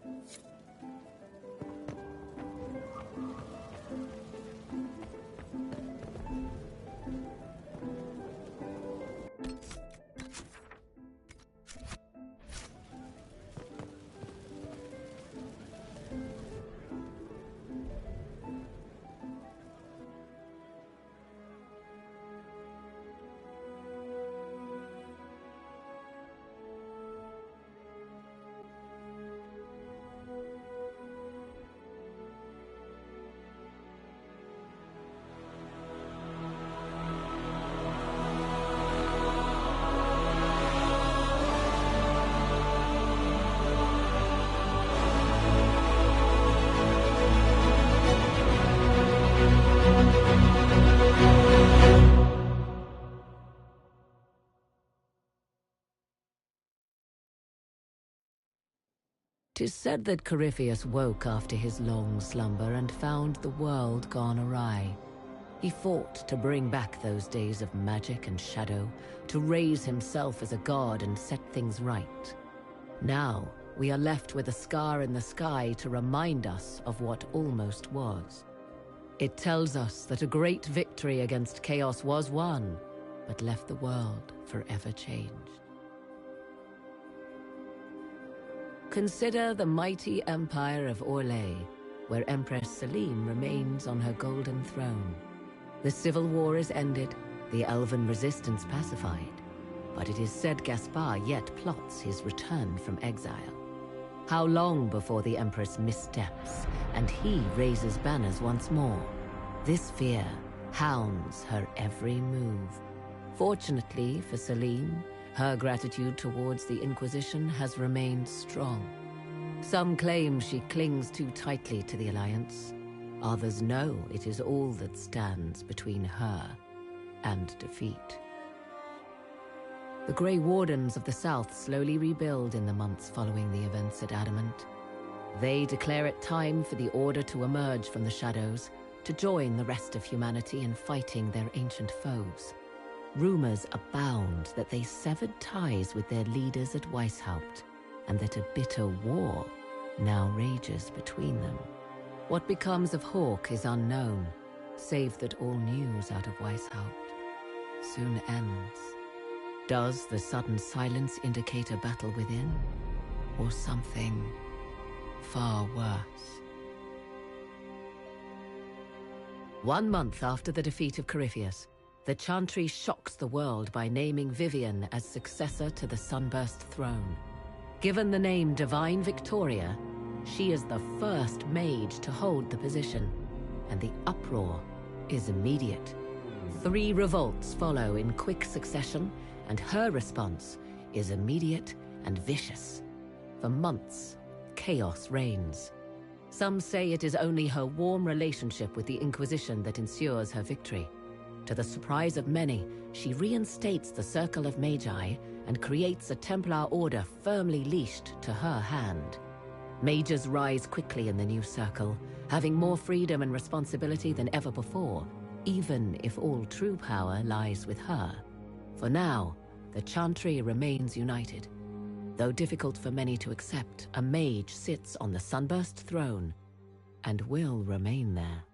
[SPEAKER 15] 'Tis said that Corypheus woke after his long slumber and found the world gone awry. He fought to bring back those days of magic and shadow, to raise himself as a god and set things right. Now, we are left with a scar in the sky to remind us of what almost was. It tells us that a great victory against chaos was won, but left the world forever changed. Consider the mighty empire of Orlais, where Empress Celine remains on her golden throne. The civil war is ended, the elven resistance pacified, but it is said Gaspar yet plots his return from exile. How long before the Empress missteps, and he raises banners once more? This fear hounds her every move. Fortunately for Celine, her gratitude towards the Inquisition has remained strong. Some claim she clings too tightly to the Alliance. Others know it is all that stands between her and defeat. The Grey Wardens of the South slowly rebuild in the months following the events at Adamant. They declare it time for the Order to emerge from the shadows, to join the rest of humanity in fighting their ancient foes. Rumors abound that they severed ties with their leaders at Weishaupt, and that a bitter war now rages between them. What becomes of Hawke is unknown, save that all news out of Weishaupt soon ends. Does the sudden silence indicate a battle within, or something far worse? 1 month after the defeat of Corypheus, the Chantry shocks the world by naming Vivian as successor to the Sunburst throne. Given the name Divine Victoria, she is the first mage to hold the position, and the uproar is immediate. 3 revolts follow in quick succession, and her response is immediate and vicious. For months, chaos reigns. Some say it is only her warm relationship with the Inquisition that ensures her victory. To the surprise of many, she reinstates the Circle of Magi and creates a Templar order firmly leashed to her hand. Mages rise quickly in the new circle, having more freedom and responsibility than ever before, even if all true power lies with her. For now, the Chantry remains united. Though difficult for many to accept, a mage sits on the Sunburst throne and will remain there.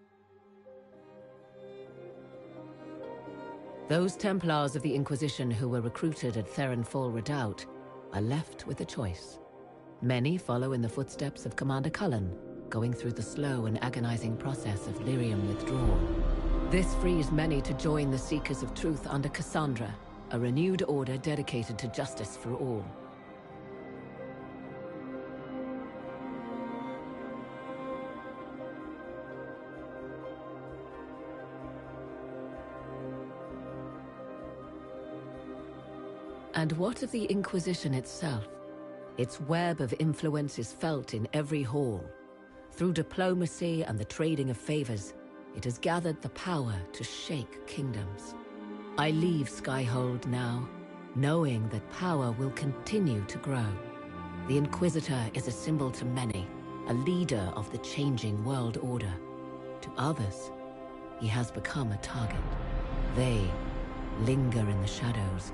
[SPEAKER 15] Those Templars of the Inquisition who were recruited at Therenfall Redoubt are left with a choice. Many follow in the footsteps of Commander Cullen, going through the slow and agonizing process of lyrium withdrawal. This frees many to join the Seekers of Truth under Cassandra, a renewed order dedicated to justice for all. And what of the Inquisition itself? Its web of influence is felt in every hall. Through diplomacy and the trading of favors, it has gathered the power to shake kingdoms. I leave Skyhold now, knowing that power will continue to grow. The Inquisitor is a symbol to many, a leader of the changing world order. To others, he has become a target. They linger in the shadows,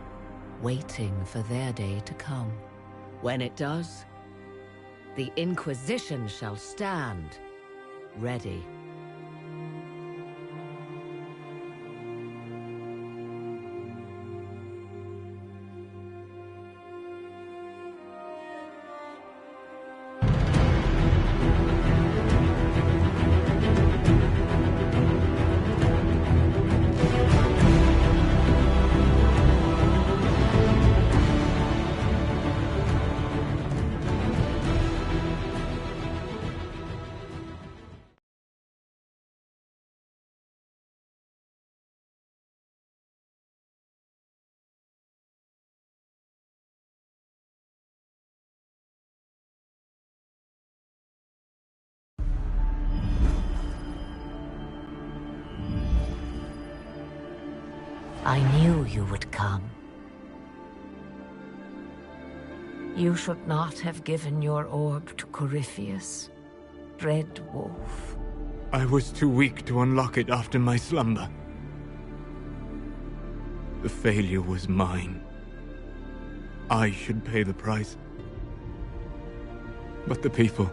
[SPEAKER 15] waiting for their day to come. When it does, the Inquisition shall stand ready.
[SPEAKER 21] I knew you would come.
[SPEAKER 15] You should not have given your orb to Corypheus, Red Wolf.
[SPEAKER 2] I was too weak to unlock it after my slumber. The failure was mine. I should pay the price. But the people...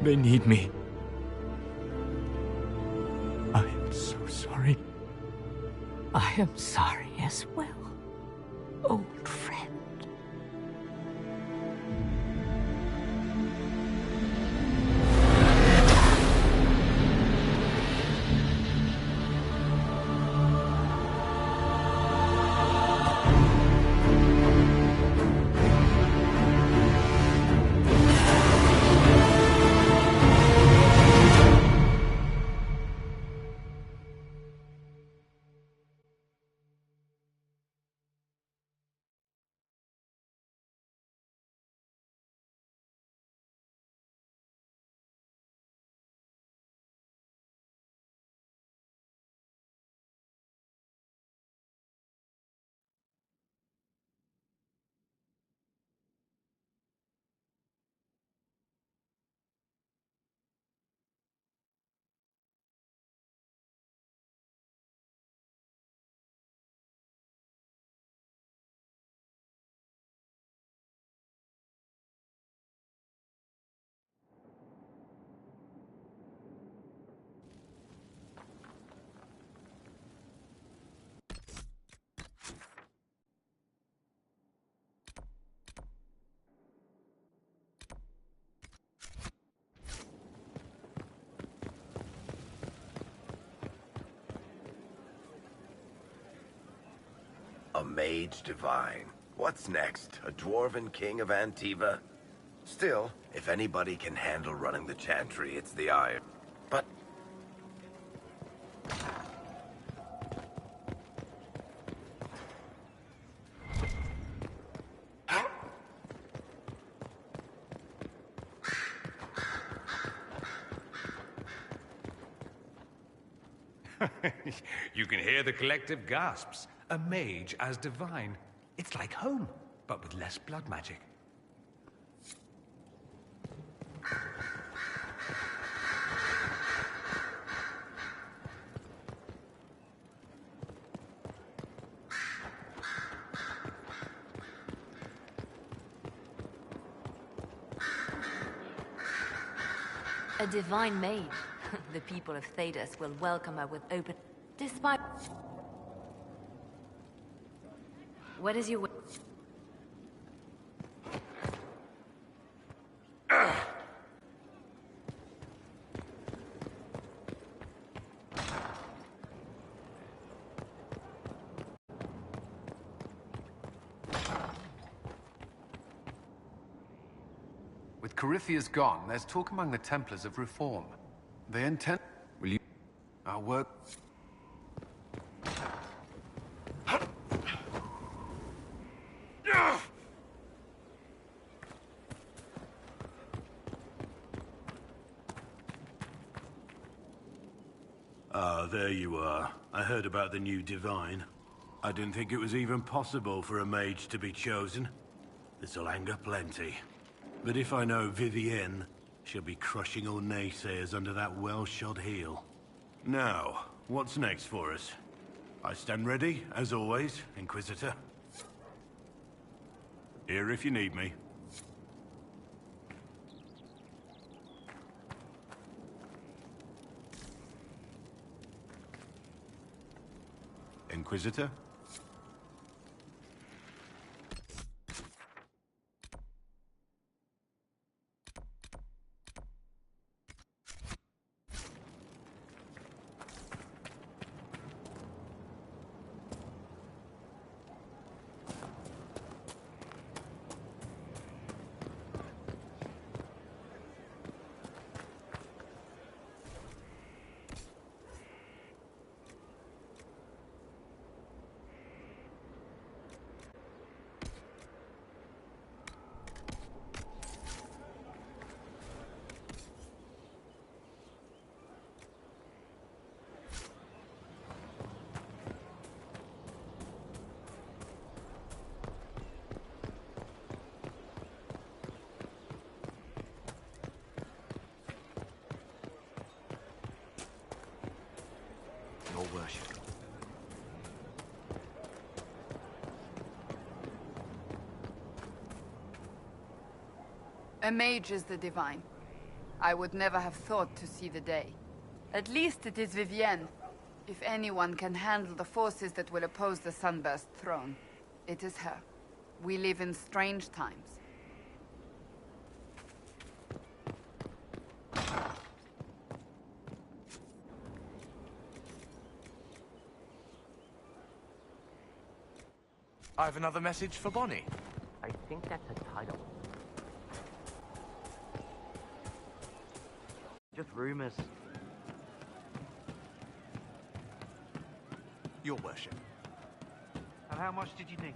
[SPEAKER 2] they need me. I am so sorry.
[SPEAKER 15] I am sorry as well, old friend.
[SPEAKER 21] A mage divine. What's next? A dwarven king of Antiva? Still, if anybody can handle running the chantry, it's the Iron. But...
[SPEAKER 8] You can hear the collective gasps. A mage as divine. It's like home, but with less blood magic.
[SPEAKER 9] A divine maid. The people of Thedas will welcome her with open... Despite... What is your...
[SPEAKER 16] With Corypheus gone, there's talk among the Templars of reform. They intend... Will you... Our work...
[SPEAKER 12] There you are. I heard about the new divine. I didn't think it was even possible for a mage to be chosen. This'll anger plenty. But if I know Vivienne, she'll be crushing all naysayers under that well-shod heel. Now, what's next for us? I stand ready, as always, Inquisitor. Here if you need me. Inquisitor?
[SPEAKER 1] A mage is the divine. I would never have thought to see the day. At least it is Vivienne. If anyone can handle the forces that will oppose the Sunburst throne, it is her. We live in strange times.
[SPEAKER 20] I have another message for Bonnie.
[SPEAKER 7] I think that's a title. Just rumors.
[SPEAKER 20] Your worship.
[SPEAKER 7] And how much did you need?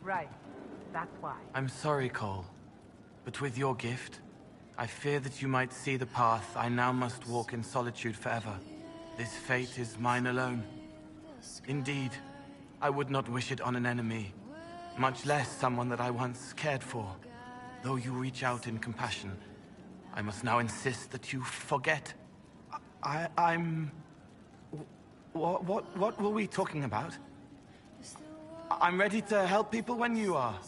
[SPEAKER 4] Right. That's why.
[SPEAKER 22] I'm sorry, Cole. But with your gift, I fear that you might see the path I now must walk in solitude forever. This fate is mine alone. Indeed, I would not wish it on an enemy, much less someone that I once cared for. Though you reach out in compassion, I must now insist that you forget. I'm... What were we talking about? I'm ready to help people when you are.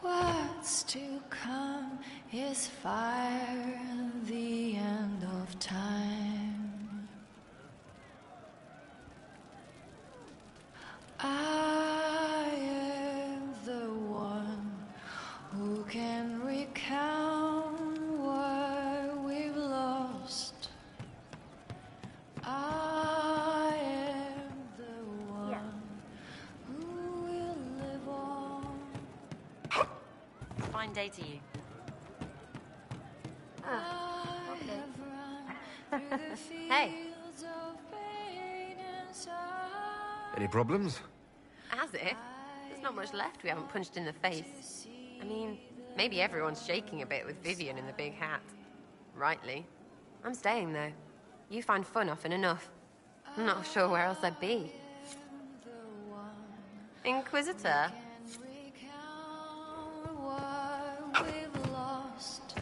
[SPEAKER 23] What's to come is fire, the end of time. I am the one who can recount what we've lost. I am the one who will live on.
[SPEAKER 17] Fine day to you.
[SPEAKER 13] Hey.
[SPEAKER 5] Any problems?
[SPEAKER 13] Has it? There's not much left we haven't punched in the face. I mean, maybe everyone's shaking a bit with Vivian in the big hat. Rightly. I'm staying, though. You find fun often enough. I'm not sure where else I'd be. Inquisitor?
[SPEAKER 23] We've lost.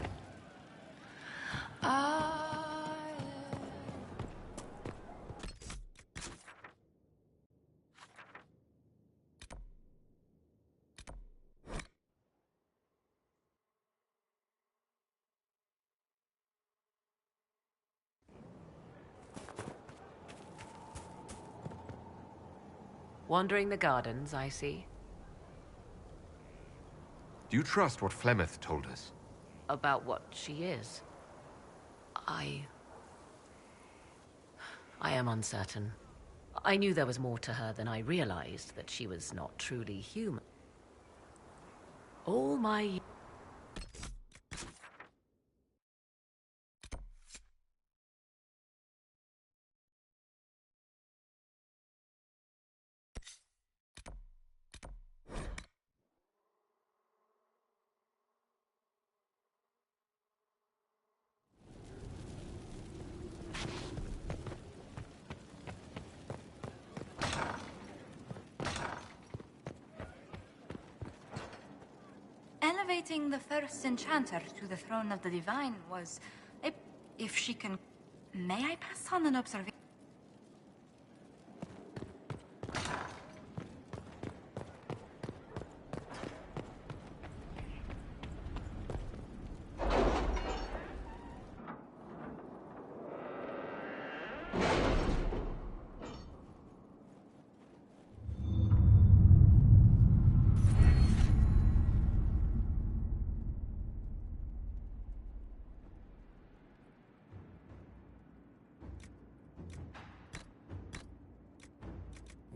[SPEAKER 15] Wandering the gardens, I see.
[SPEAKER 5] Do you trust what Flemeth told us?
[SPEAKER 15] About what she is. I am uncertain. I knew there was more to her than I realized, that she was not truly human. All my...
[SPEAKER 17] Elevating the first enchanter to the throne of the divine was... If she can... May I pass on an observation?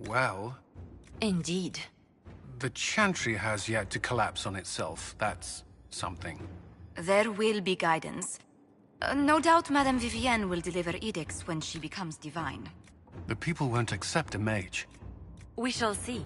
[SPEAKER 16] Well...
[SPEAKER 14] Indeed.
[SPEAKER 16] The Chantry has yet to collapse on itself. That's something.
[SPEAKER 17] There will be guidance. No doubt Madame Vivienne will deliver edicts when she becomes divine.
[SPEAKER 16] The people won't accept a mage.
[SPEAKER 17] We shall see.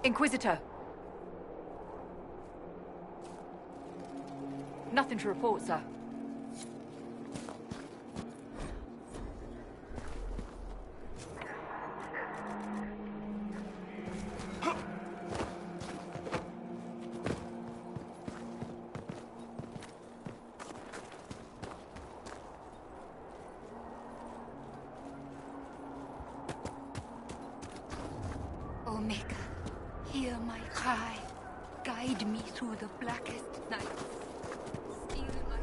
[SPEAKER 4] Inquisitor. Nothing to report, sir.
[SPEAKER 23] Omega, hear my cry. Guide me through the blackest nights. Steal my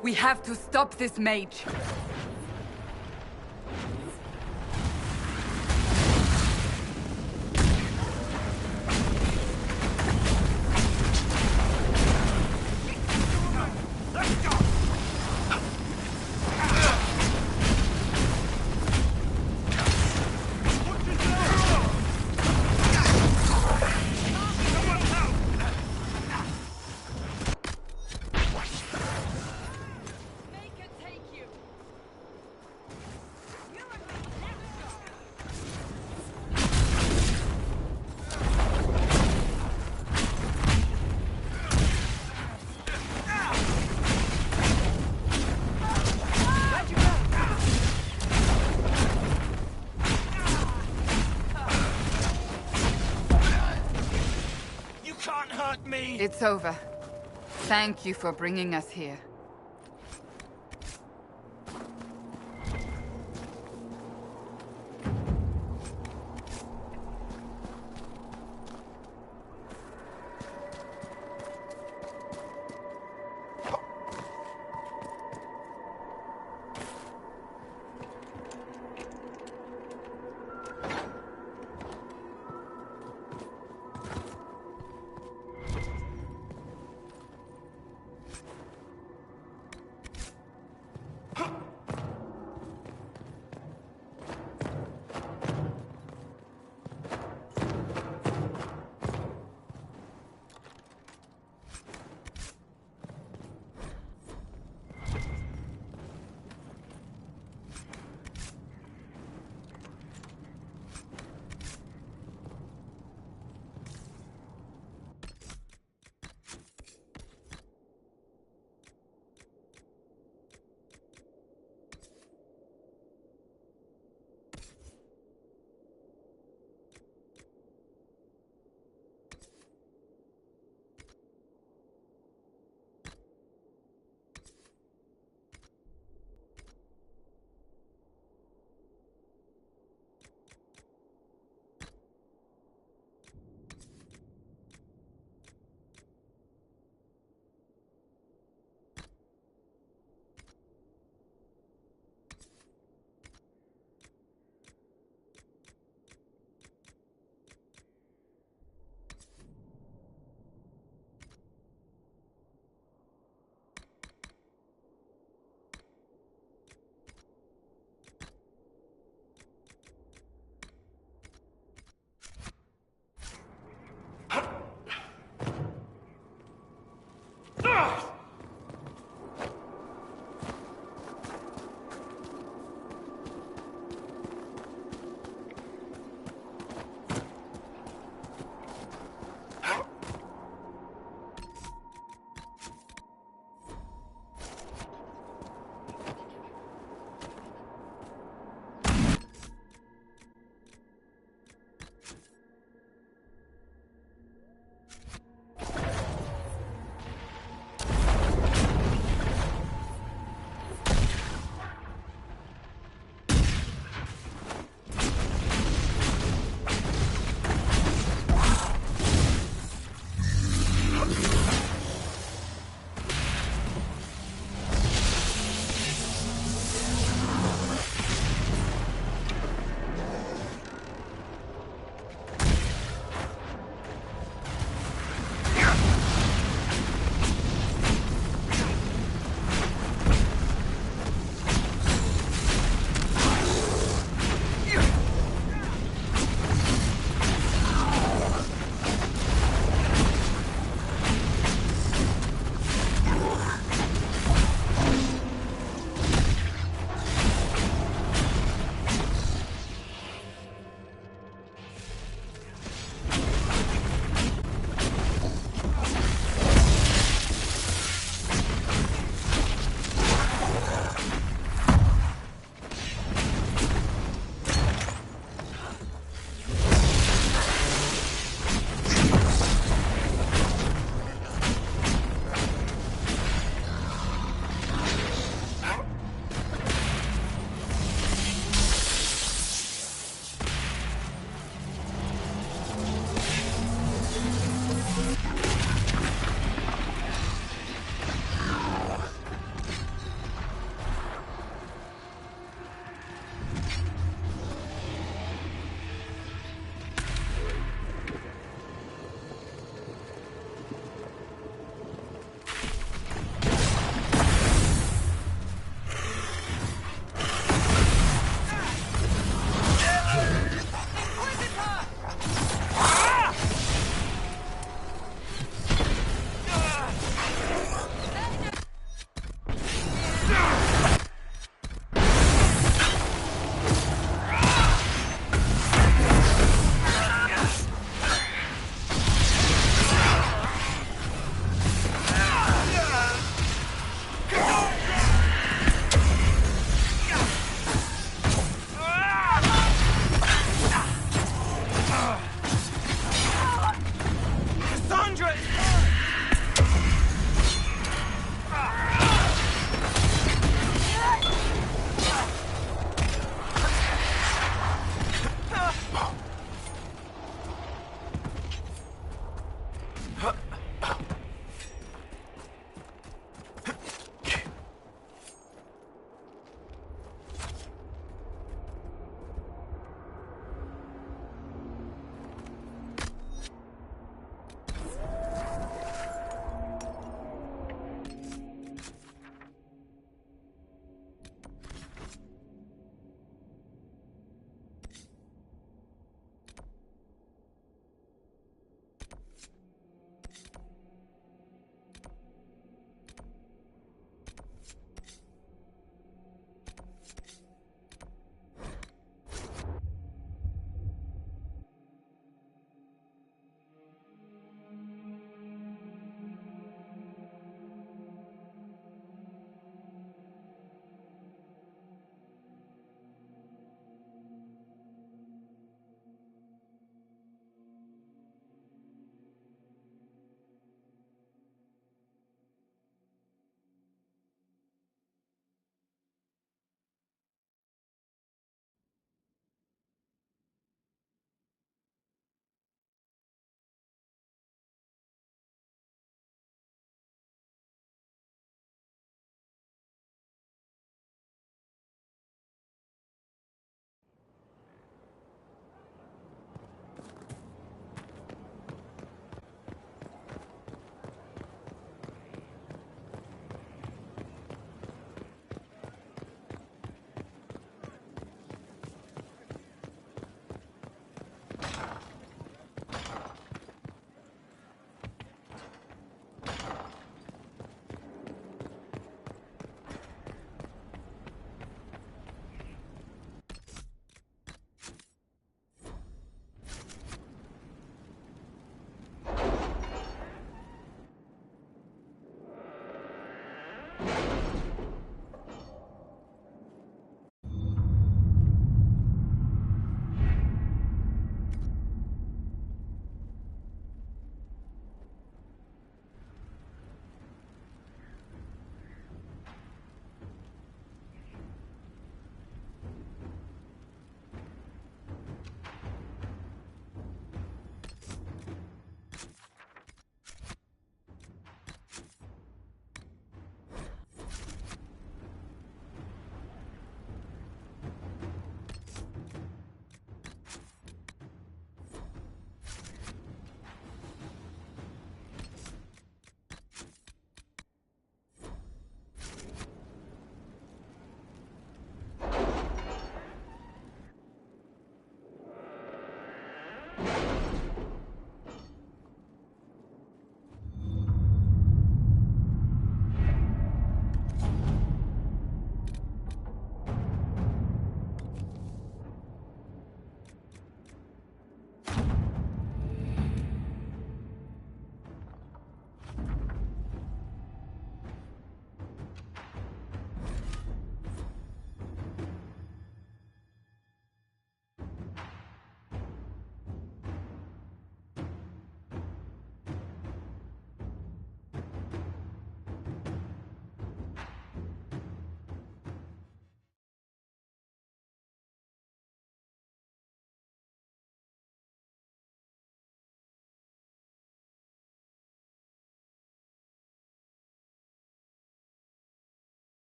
[SPEAKER 1] We have to stop this mage. It's over. Thank you for bringing us here.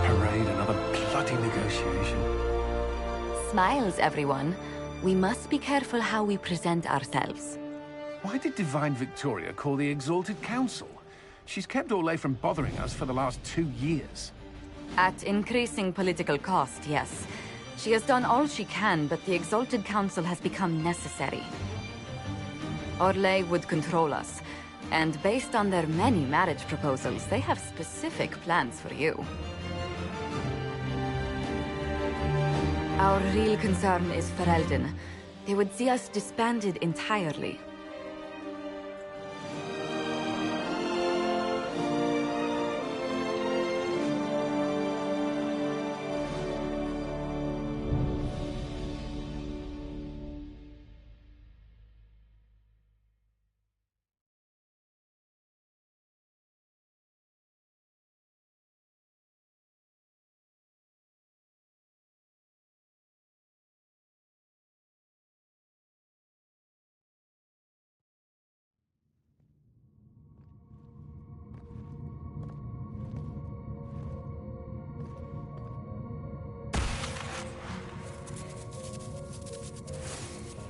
[SPEAKER 16] parade, another bloody negotiation.
[SPEAKER 14] Smiles, everyone. We must be careful how we present ourselves.
[SPEAKER 16] Why did Divine Victoria call the Exalted Council? She's kept Orlais from bothering us for the last 2 years.
[SPEAKER 14] At increasing political cost, yes. She has done all she can, but the Exalted Council has become necessary. Orlais would control us, and based on their many marriage proposals, they have specific plans for you. Our real concern is Ferelden. They would see us disbanded entirely.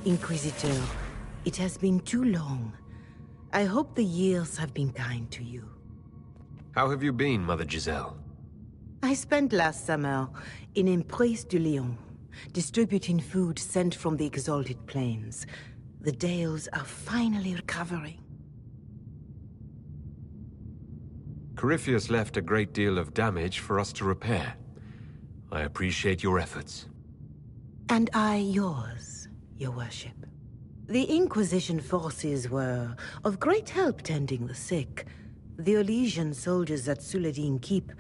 [SPEAKER 6] Inquisitor, it has been too long. I hope the years have been kind to you.
[SPEAKER 5] How have you been, Mother Giselle?
[SPEAKER 6] I spent last summer in Emprise de Lyon, distributing food sent from the Exalted Plains. The Dales are finally recovering.
[SPEAKER 5] Corypheus left a great deal of damage for us to repair. I appreciate your efforts.
[SPEAKER 6] And I yours, Your Worship. The Inquisition forces were of great help tending the sick. The Elysian soldiers at Suladin Keep,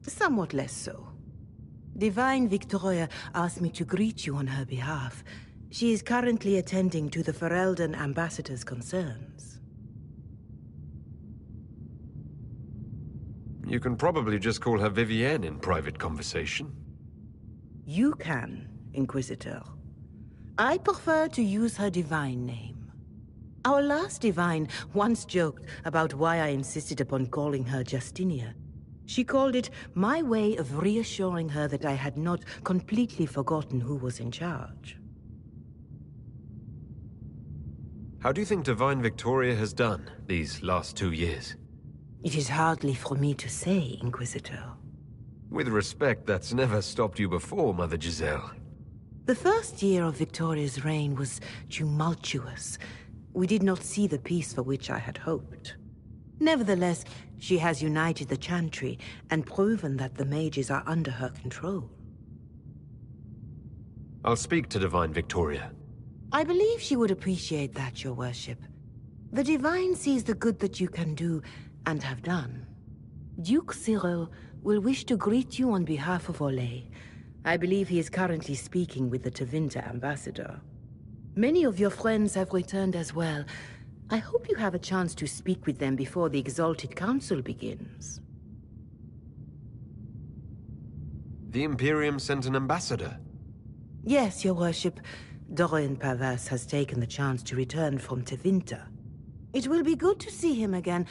[SPEAKER 6] somewhat less so. Divine Victoria asked me to greet you on her behalf. She is currently attending to the Ferelden ambassador's concerns.
[SPEAKER 5] You can probably just call her Vivienne in private conversation.
[SPEAKER 6] You can, Inquisitor. I prefer to use her divine name. Our last divine once joked about why I insisted upon calling her Justinia. She called it my way of reassuring her that I had not completely forgotten who was in charge.
[SPEAKER 5] How do you think Divine Victoria has done these last 2 years?
[SPEAKER 6] It is hardly for me to say, Inquisitor.
[SPEAKER 5] With respect, that's never stopped you before, Mother Giselle.
[SPEAKER 6] The first year of Victoria's reign was tumultuous. We did not see the peace for which I had hoped. Nevertheless, she has united the Chantry and proven that the mages are under her control.
[SPEAKER 5] I'll speak to Divine Victoria.
[SPEAKER 6] I believe she would appreciate that, Your Worship. The Divine sees the good that you can do and have done. Duke Cyril will wish to greet you on behalf of Orlais. I believe he is currently speaking with the Tevinter ambassador. Many of your friends have returned as well. I hope you have a chance to speak with them before the Exalted Council begins.
[SPEAKER 5] The Imperium sent an ambassador?
[SPEAKER 6] Yes, Your Worship. Dorian Pavas has taken the chance to return from Tevinter. It will be good to see him again.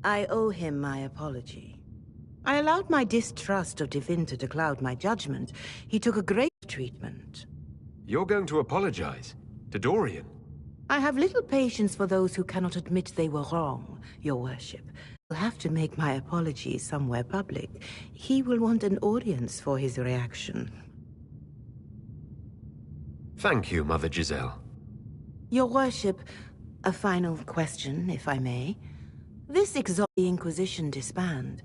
[SPEAKER 6] I owe him my apology. I allowed my distrust of Tevinter to cloud my judgment. He took a great treatment.
[SPEAKER 5] You're going to apologize? To Dorian?
[SPEAKER 6] I have little patience for those who cannot admit they were wrong, Your Worship. I'll have to make my apology somewhere public. He will want an audience for his reaction.
[SPEAKER 5] Thank you, Mother Giselle.
[SPEAKER 6] Your Worship, a final question, if I may. This exalted Inquisition disband.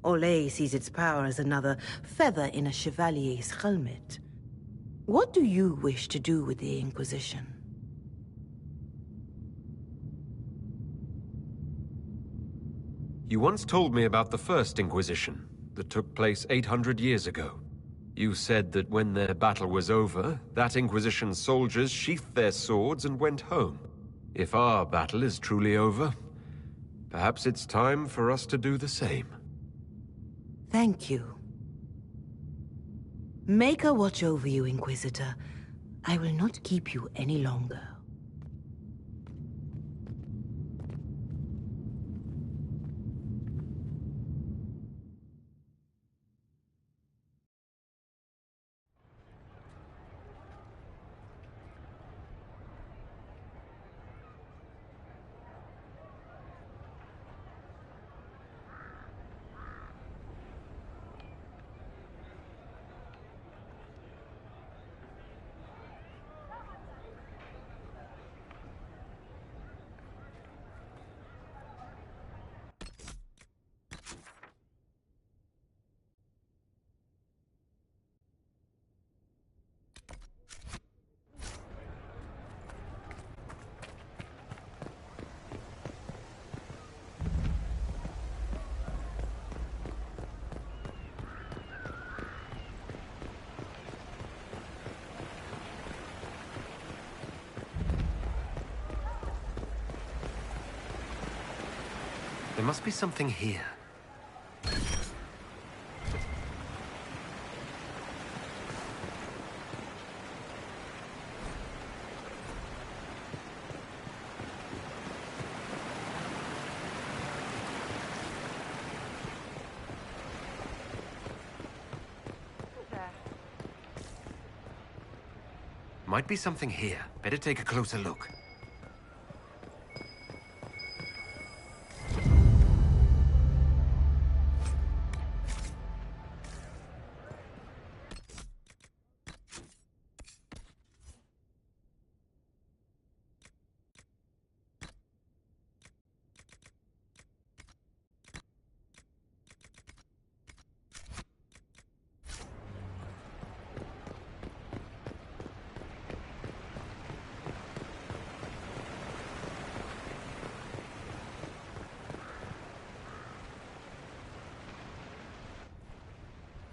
[SPEAKER 6] Orlais sees its power as another feather in a chevalier's helmet. What do you wish to do with the Inquisition?
[SPEAKER 5] You once told me about the First Inquisition that took place 800 years ago. You said that when their battle was over, that Inquisition's soldiers sheathed their swords and went home. If our battle is truly over, perhaps it's time for us to do the same.
[SPEAKER 6] Thank you. Maker watch over you, Inquisitor. I will not keep you any longer.
[SPEAKER 5] There must be something here. Might be something here. Better take a closer look.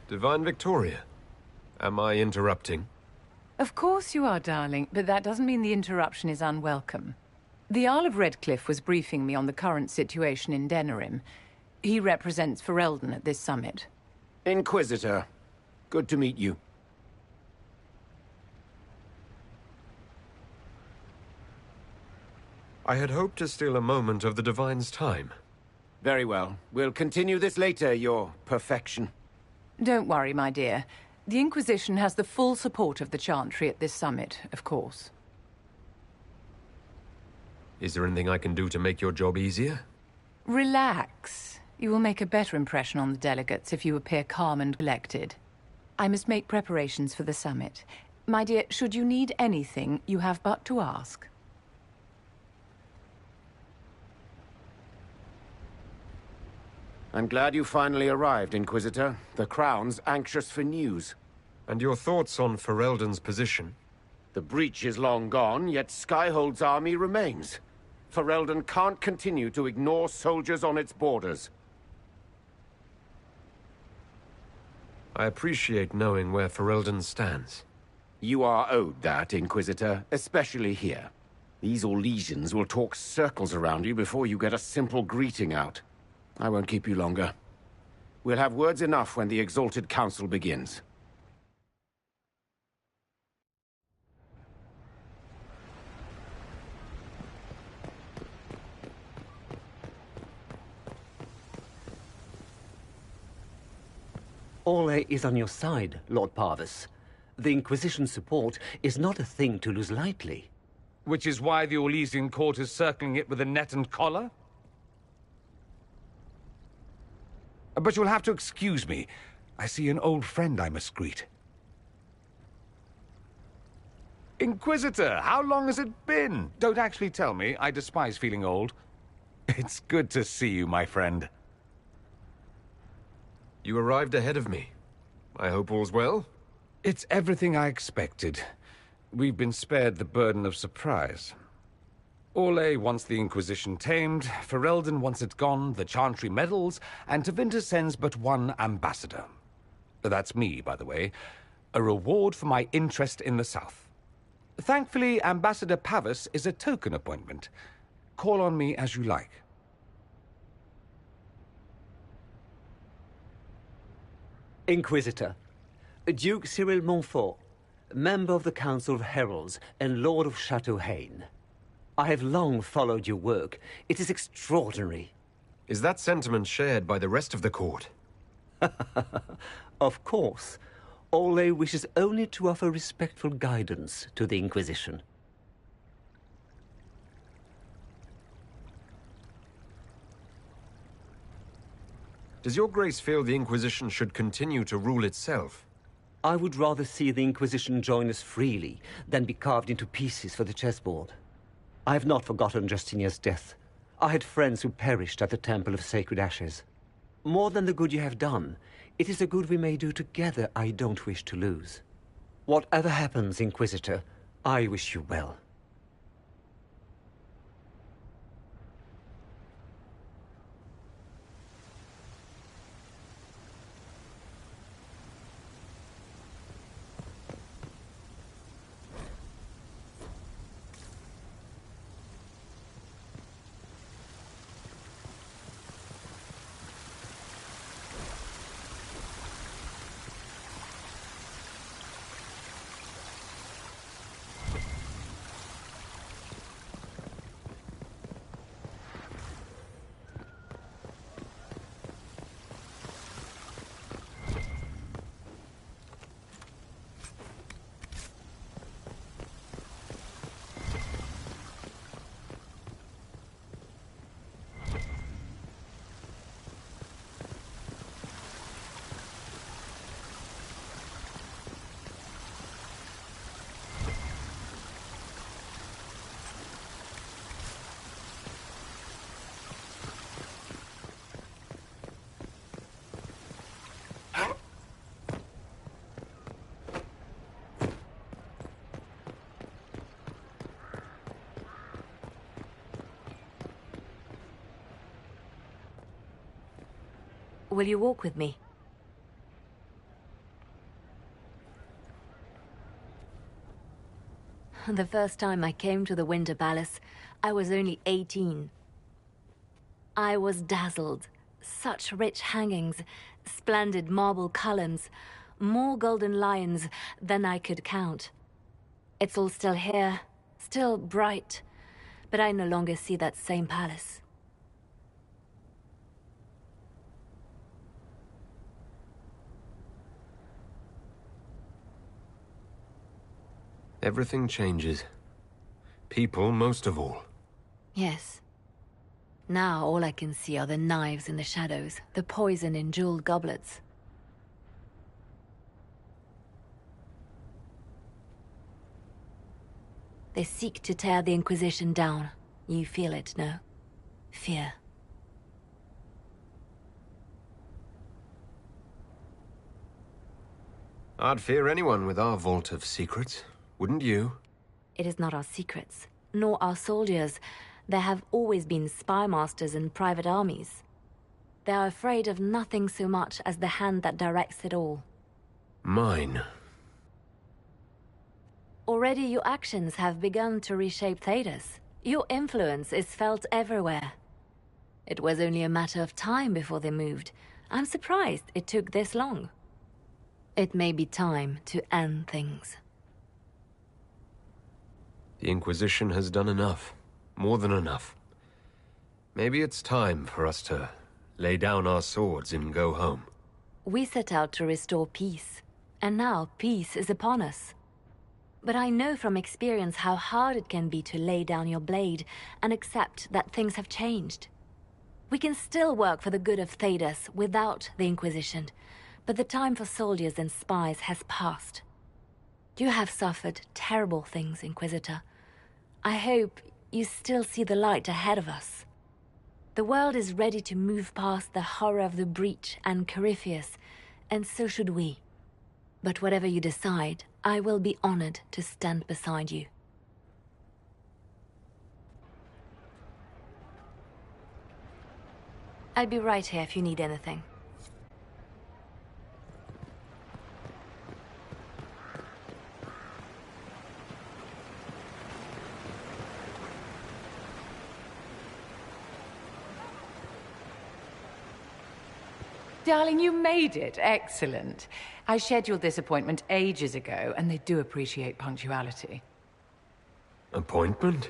[SPEAKER 5] Divine Victoria, am I interrupting?
[SPEAKER 4] Of course you are, darling, but that doesn't mean the interruption is unwelcome. The Jarl of Redcliffe was briefing me on the current situation in Denerim. He represents Ferelden at this summit.
[SPEAKER 3] Inquisitor, good to meet you.
[SPEAKER 5] I had hoped to steal a moment of the Divine's time.
[SPEAKER 3] Very well. We'll continue this later, your perfection.
[SPEAKER 4] Don't worry, my dear. The Inquisition has the full support of the Chantry at this summit, of course.
[SPEAKER 5] Is there anything I can do to make your job easier?
[SPEAKER 4] Relax. You will make a better impression on the delegates if you appear calm and collected. I must make preparations for the summit. My dear, should you need anything, you have but to ask.
[SPEAKER 3] I'm glad you finally arrived, Inquisitor. The Crown's anxious for news.
[SPEAKER 5] And your thoughts on Ferelden's position?
[SPEAKER 3] The breach is long gone, yet Skyhold's army remains. Ferelden can't continue to ignore soldiers on its borders.
[SPEAKER 5] I appreciate knowing where Ferelden stands.
[SPEAKER 3] You are owed that, Inquisitor, especially here. These Orlesians will talk circles around you before you get a simple greeting out. I won't keep you longer. We'll have words enough when the Exalted Council begins.
[SPEAKER 10] Orlais is on your side, Lord Parvis. The Inquisition's support is not a thing to lose lightly.
[SPEAKER 11] Which is why the Orlesian court is circling it with a net and collar? But you'll have to excuse me. I see an old friend I must greet. Inquisitor, how long has it been? Don't actually tell me. I despise feeling old. It's good to see you, my friend.
[SPEAKER 5] You arrived ahead of me. I hope all's well?
[SPEAKER 11] It's everything I expected. We've been spared the burden of surprise. Orlais wants the Inquisition tamed, Ferelden wants it gone, the Chantry meddles, and Tevinter sends but one ambassador. That's me, by the way. A reward for my interest in the South. Thankfully, Ambassador Pavis is a token appointment. Call on me as you like.
[SPEAKER 10] Inquisitor, Duke Cyril Montfort, member of the Council of Heralds and Lord of Chateau Haine. I have long followed your work. It is extraordinary.
[SPEAKER 5] Is that sentiment shared by the rest of the court?
[SPEAKER 10] Of course. Orlais wishes only to offer respectful guidance to the Inquisition.
[SPEAKER 5] Does your grace feel the Inquisition should continue to rule itself?
[SPEAKER 10] I would rather see the Inquisition join us freely than be carved into pieces for the chessboard. I have not forgotten Justinia's death. I had friends who perished at the Temple of Sacred Ashes. More than the good you have done, it is the good we may do together I don't wish to lose. Whatever happens, Inquisitor, I wish you well.
[SPEAKER 9] Will you walk with me? The first time I came to the Winter Palace, I was only 18. I was dazzled. Such rich hangings, splendid marble columns, more golden lions than I could count. It's all still here, still bright, but I no longer see that same palace.
[SPEAKER 5] Everything changes. People most of all.
[SPEAKER 9] Yes. Now all I can see are the knives in the shadows, the poison in jeweled goblets. They seek to tear the Inquisition down. You feel it, no? Fear.
[SPEAKER 5] I'd fear anyone with our vault of secrets, wouldn't you?
[SPEAKER 9] It is not our secrets, nor our soldiers. There have always been spy masters and private armies. They are afraid of nothing so much as the hand that directs it all.
[SPEAKER 5] Mine.
[SPEAKER 9] Already your actions have begun to reshape Thedas. Your influence is felt everywhere. It was only a matter of time before they moved. I'm surprised it took this long. It may be time to end things.
[SPEAKER 5] The Inquisition has done enough. More than enough. Maybe it's time for us to lay down our swords and go home.
[SPEAKER 9] We set out to restore peace, and now peace is upon us. But I know from experience how hard it can be to lay down your blade and accept that things have changed. We can still work for the good of Thedas without the Inquisition, but the time for soldiers and spies has passed. You have suffered terrible things, Inquisitor. I hope you still see the light ahead of us. The world is ready to move past the horror of the Breach and Corypheus, and so should we. But whatever you decide, I will be honored to stand beside you. I'll be right here if you need anything.
[SPEAKER 4] Darling, you made it. Excellent. I scheduled this appointment ages ago, and they do appreciate punctuality.
[SPEAKER 5] Appointment?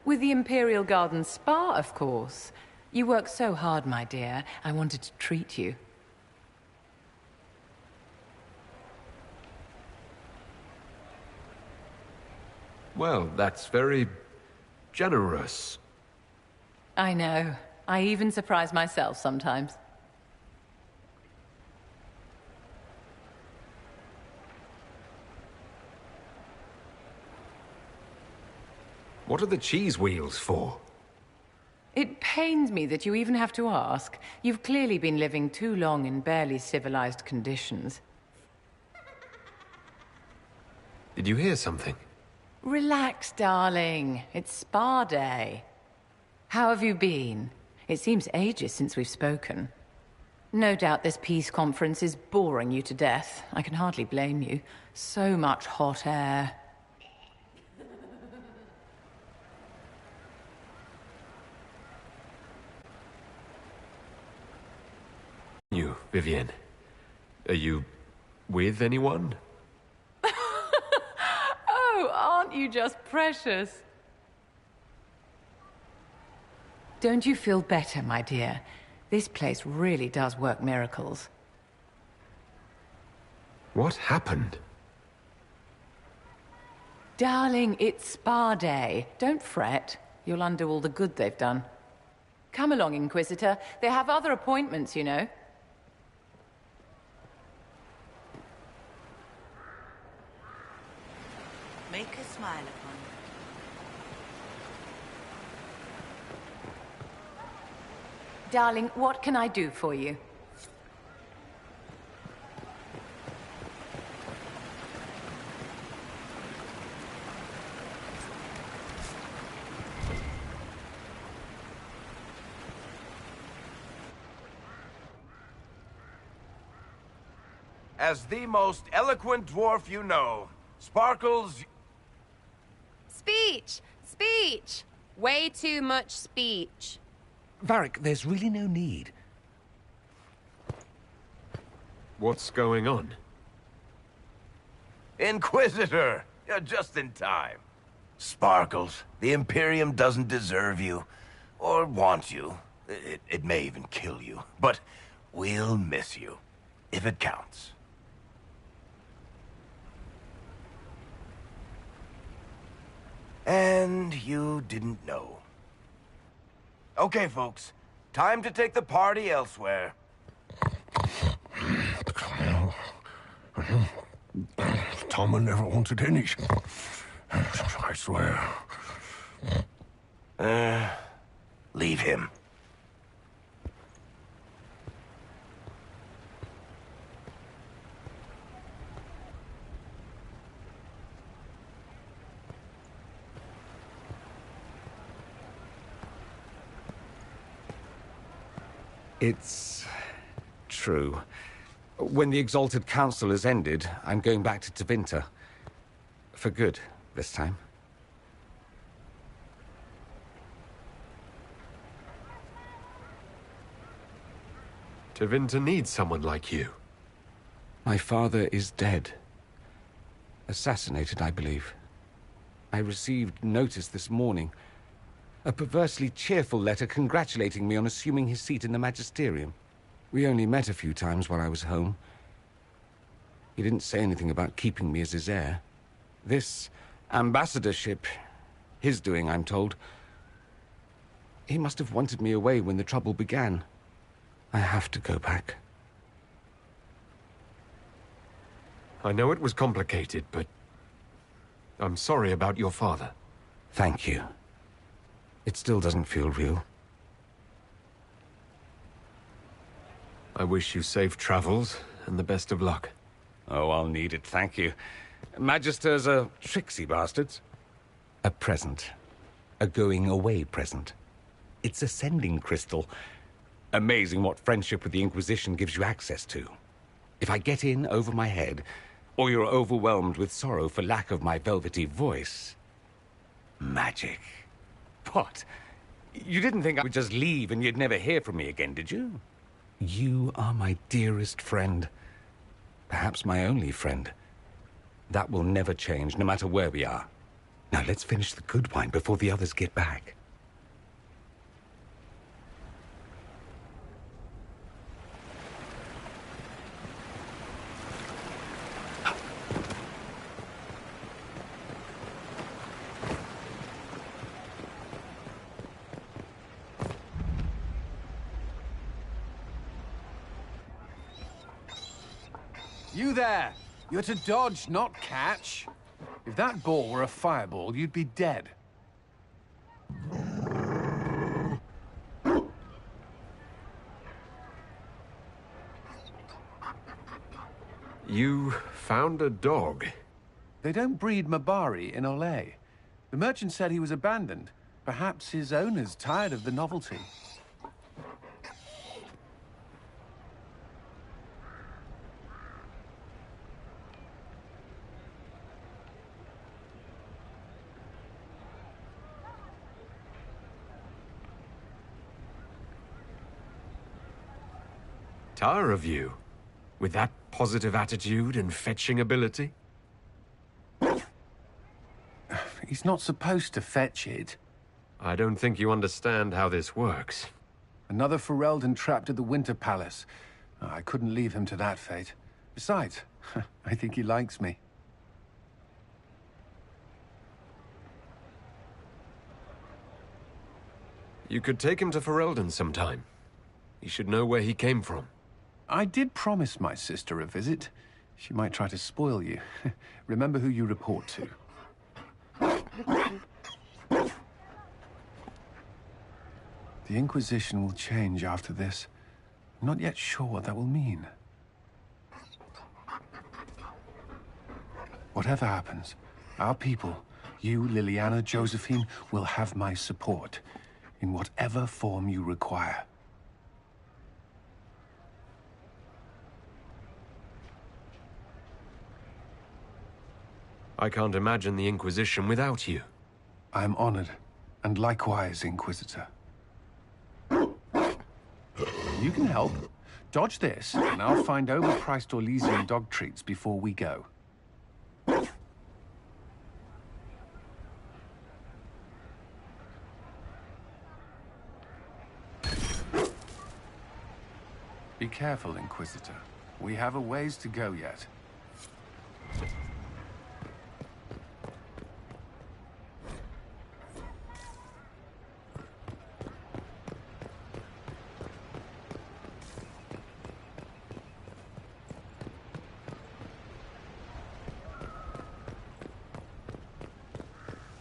[SPEAKER 4] With the Imperial Garden Spa, of course. You work so hard, my dear. I wanted to treat you.
[SPEAKER 5] Well, that's very generous.
[SPEAKER 4] I know. I even surprise myself sometimes.
[SPEAKER 5] What are the cheese wheels for?
[SPEAKER 4] It pains me that you even have to ask. You've clearly been living too long in barely civilized conditions.
[SPEAKER 5] Did you hear something?
[SPEAKER 4] Relax, darling. It's spa day. How have you been? It seems ages since we've spoken. No doubt this peace conference is boring you to death. I can hardly blame you. So much hot air.
[SPEAKER 5] You, Vivienne. Are you with anyone?
[SPEAKER 4] Oh, aren't you just precious? Don't you feel better, my dear? This place really does work miracles.
[SPEAKER 5] What happened?
[SPEAKER 4] Darling, it's spa day. Don't fret. You'll undo all the good they've done. Come along, Inquisitor. They have other appointments, you know.
[SPEAKER 6] Make a smile upon you.
[SPEAKER 4] Darling, what can I do for you?
[SPEAKER 21] As the most eloquent dwarf you know, Sparkles...
[SPEAKER 13] Speech! Speech! Way too much speech.
[SPEAKER 11] Varric, there's really no need.
[SPEAKER 5] What's going on?
[SPEAKER 21] Inquisitor! You're just in time. Sparkles, the Imperium doesn't deserve you. Or want you. It may even kill you. But we'll miss you. If it counts. And you didn't know. Okay, folks. Time to take the party elsewhere.
[SPEAKER 2] Tama never wanted any. I swear.
[SPEAKER 21] Leave him.
[SPEAKER 11] It's true. When the Exalted Council has ended, I'm going back to Tevinter. For good, this time.
[SPEAKER 5] Tevinter needs someone like you.
[SPEAKER 11] My father is dead. Assassinated, I believe. I received notice this morning. A perversely cheerful letter congratulating me on assuming his seat in the Magisterium. We only met a few times while I was home. He didn't say anything about keeping me as his heir. This ambassadorship, his doing, I'm told. He must have wanted me away when the trouble began. I have to go back.
[SPEAKER 5] I know it was complicated, but I'm sorry about your father.
[SPEAKER 11] Thank you. It still doesn't feel real.
[SPEAKER 5] I wish you safe travels and the best of luck.
[SPEAKER 11] Oh, I'll need it, thank you. Magisters are tricksy bastards. A present. A going-away present. It's a sending crystal. Amazing what friendship with the Inquisition gives you access to. If I get in over my head, or you're overwhelmed with sorrow for lack of my velvety voice... magic. What? You didn't think I would just leave and you'd never hear from me again, did you? You are my dearest friend. Perhaps my only friend. That will never change, no matter where we are. Now let's finish the good wine before the others get back.
[SPEAKER 16] You there! You're to dodge, not catch. If that ball were a fireball, you'd be dead.
[SPEAKER 5] You found a dog?
[SPEAKER 16] They don't breed Mabari in Olay. The merchant said he was abandoned. Perhaps his owner's tired of the novelty.
[SPEAKER 5] Tire of you? With that positive attitude and fetching ability?
[SPEAKER 16] He's not supposed to fetch it.
[SPEAKER 5] I don't think you understand how this works.
[SPEAKER 16] Another Ferelden trapped at the Winter Palace. I couldn't leave him to that fate. Besides, I think he likes me.
[SPEAKER 5] You could take him to Ferelden sometime. He should know where he came from.
[SPEAKER 16] I did promise my sister a visit. She might try to spoil you. Remember who you report to. The Inquisition will change after this. I'm not yet sure what that will mean. Whatever happens, our people, you, Liliana, Josephine, will have my support. In whatever form you require.
[SPEAKER 5] I can't imagine the Inquisition without you.
[SPEAKER 16] I am honored, and likewise, Inquisitor. You can help. Dodge this, and I'll find overpriced Orlesian dog treats before we go. Be careful, Inquisitor. We have a ways to go yet.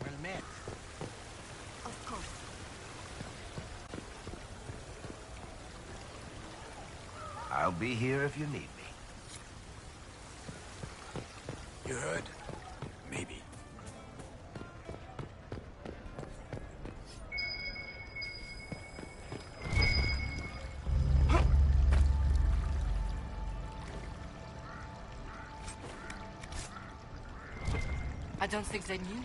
[SPEAKER 20] Well met.
[SPEAKER 17] Of course.
[SPEAKER 21] I'll be here if you need me.
[SPEAKER 20] You heard? Maybe.
[SPEAKER 17] I don't think they knew.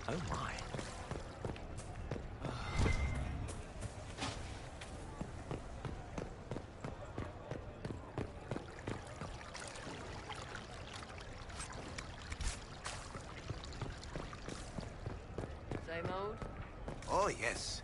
[SPEAKER 20] Oh my.
[SPEAKER 13] Same old?
[SPEAKER 20] Oh, yes.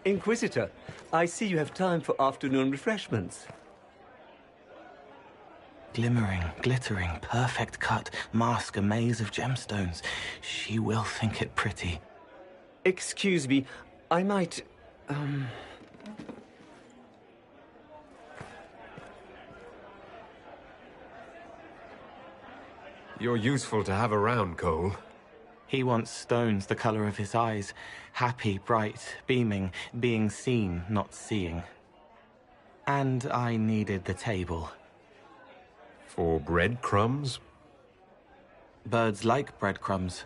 [SPEAKER 10] Inquisitor, I see you have time for afternoon refreshments.
[SPEAKER 22] Glimmering, glittering, perfect cut, mask a maze of gemstones. She will think it pretty.
[SPEAKER 10] Excuse me, I might,
[SPEAKER 5] You're useful to have around, Cole.
[SPEAKER 22] He wants stones the color of his eyes. Happy, bright, beaming, being seen, not seeing. And I needed the table.
[SPEAKER 5] For breadcrumbs?
[SPEAKER 22] Birds like breadcrumbs.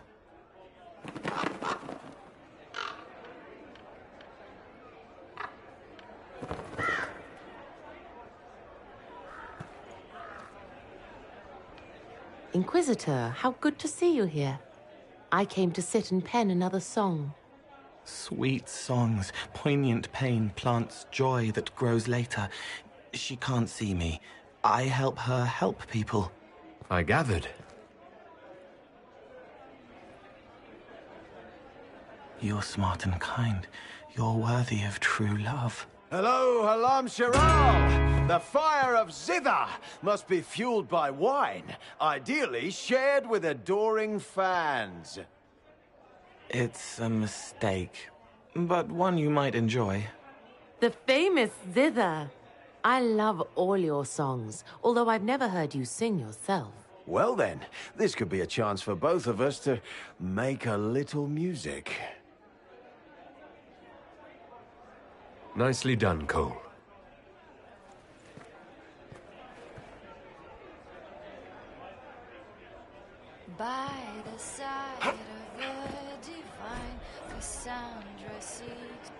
[SPEAKER 8] Inquisitor, how good to see you here. I came to sit and pen another song.
[SPEAKER 22] Sweet songs, poignant pain plants joy that grows later. She can't see me. I help her help people.
[SPEAKER 5] I gathered.
[SPEAKER 22] You're smart and kind. You're worthy of true love.
[SPEAKER 18] Hello, Halam Shiral! The fire of Zither must be fueled by wine, ideally shared with adoring fans.
[SPEAKER 22] It's a mistake, but one you might enjoy.
[SPEAKER 8] The famous Zither. I love all your songs, although I've never heard you sing yourself.
[SPEAKER 18] Well then, this could be a chance for both of us to make a little music.
[SPEAKER 5] Nicely done, Cole.
[SPEAKER 19] By the side of the divine Cassandra seeks.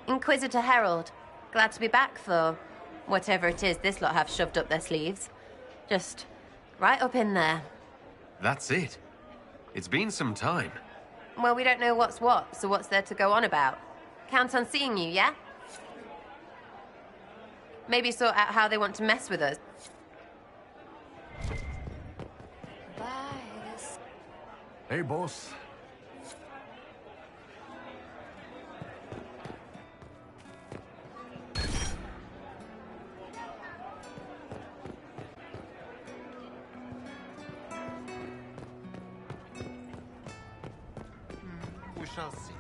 [SPEAKER 13] Inquisitor Herald, glad to be back for whatever it is this lot have shoved up their sleeves. Just right up in there.
[SPEAKER 5] That's it. It's been some time.
[SPEAKER 13] Well, we don't know what's what, so what's there to go on about? Count on seeing you, yeah? Maybe sort out how they want to mess with us.
[SPEAKER 2] Hey, boss.
[SPEAKER 20] We shall see.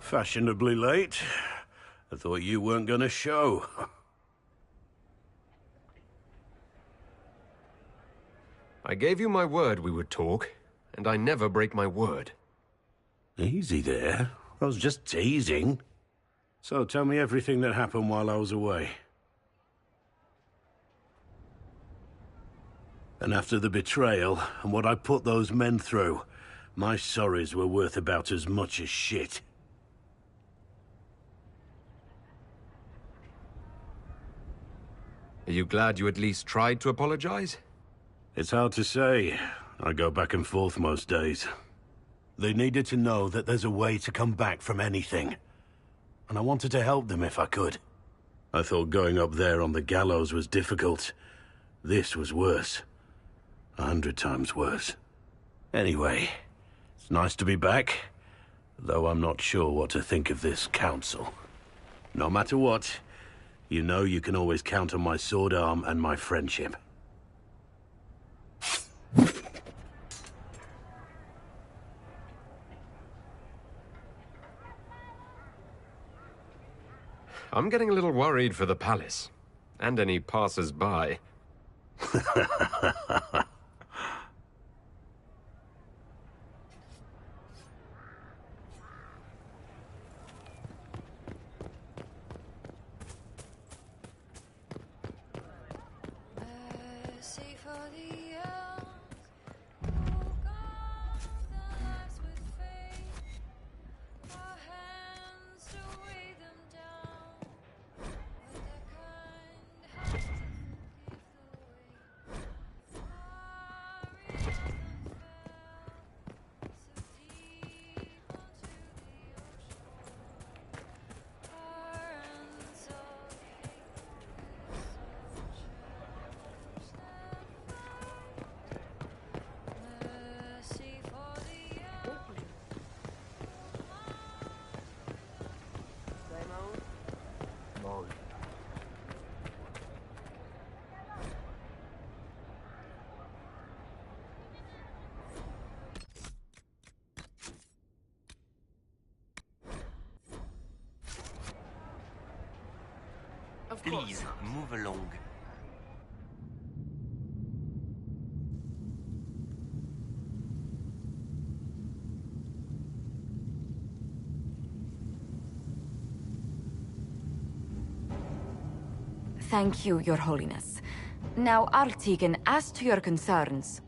[SPEAKER 12] Fashionably late. I thought you weren't gonna show.
[SPEAKER 5] I gave you my word we would talk, and I never break my word.
[SPEAKER 12] Easy there. I was just teasing. So tell me everything that happened while I was away. And after the betrayal and what I put those men through, my sorries were worth about as much as shit.
[SPEAKER 5] Are you glad you at least tried to apologize?
[SPEAKER 12] It's hard to say. I go back and forth most days. They needed to know that there's a way to come back from anything. And I wanted to help them if I could. I thought going up there on the gallows was difficult. This was worse. 100 times worse. Anyway, it's nice to be back, though I'm not sure what to think of this council. No matter what, you know you can always count on my sword arm and my friendship.
[SPEAKER 5] I'm getting a little worried for the palace, and any passers-by.
[SPEAKER 20] Please, move along.
[SPEAKER 14] Thank you, Your Holiness. Now, Artigan, as to your concerns...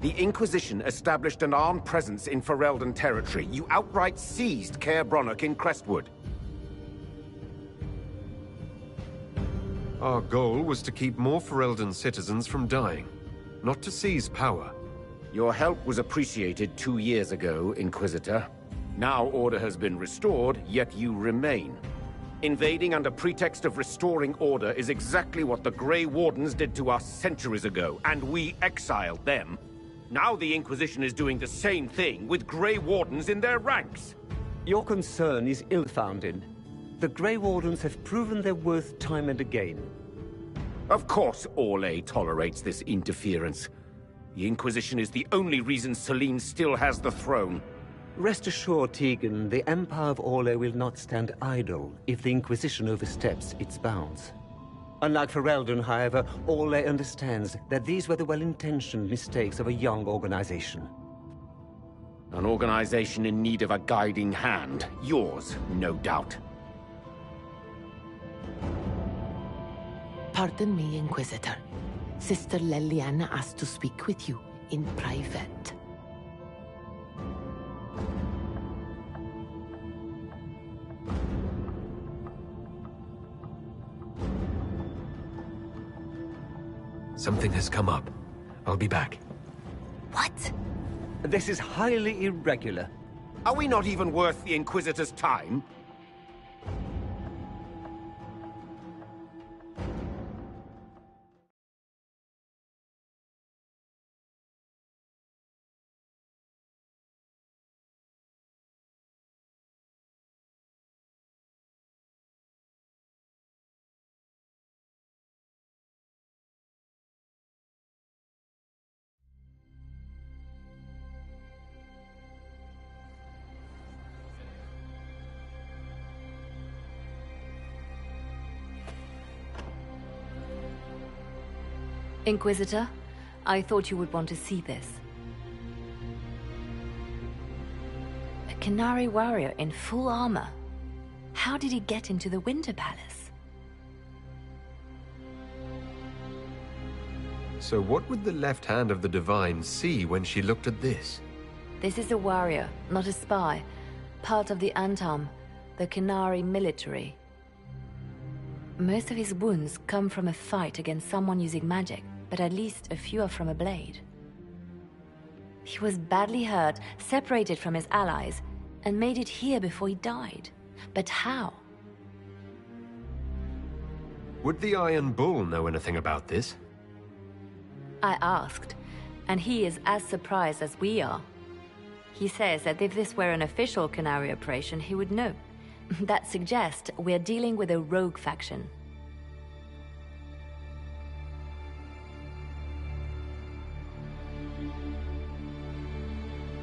[SPEAKER 3] The Inquisition established an armed presence in Ferelden territory. You outright seized Caer Bronach in Crestwood.
[SPEAKER 5] Our goal was to keep more Ferelden citizens from dying, not to seize power.
[SPEAKER 3] Your help was appreciated 2 years ago, Inquisitor. Now order has been restored, yet you remain. Invading under pretext of restoring order is exactly what the Grey Wardens did to us centuries ago, and we exiled them. Now the Inquisition is doing the same thing with Grey Wardens in their ranks.
[SPEAKER 10] Your concern is ill-founded. The Grey Wardens have proven their worth time and again.
[SPEAKER 3] Of course Orlais tolerates this interference. The Inquisition is the only reason Selene still has the throne.
[SPEAKER 10] Rest assured, Tegan, the Empire of Orlais will not stand idle if the Inquisition oversteps its bounds. Unlike Ferelden, however, Orlais understands that these were the well-intentioned mistakes of a young organization.
[SPEAKER 3] An organization in need of a guiding hand. Yours, no doubt.
[SPEAKER 8] Pardon me, Inquisitor. Sister Leliana asked to speak with you in private.
[SPEAKER 5] Something has come up. I'll be back.
[SPEAKER 14] What?
[SPEAKER 10] This is highly irregular.
[SPEAKER 3] Are we not even worth the Inquisitor's time?
[SPEAKER 9] Inquisitor, I thought you would want to see this. A Canary warrior in full armor. How did he get into the Winter Palace?
[SPEAKER 5] So what would the left hand of the Divine see when she looked at this?
[SPEAKER 9] This is a warrior, not a spy. Part of the Antam, the Kenari military. Most of his wounds come from a fight against someone using magic, but at least a few are from a blade. He was badly hurt, separated from his allies, and made it here before he died. But how?
[SPEAKER 5] Would the Iron Bull know anything about this?
[SPEAKER 9] I asked, and he is as surprised as we are. He says that if this were an official Canary operation, he would know. That suggests we're dealing with a rogue faction.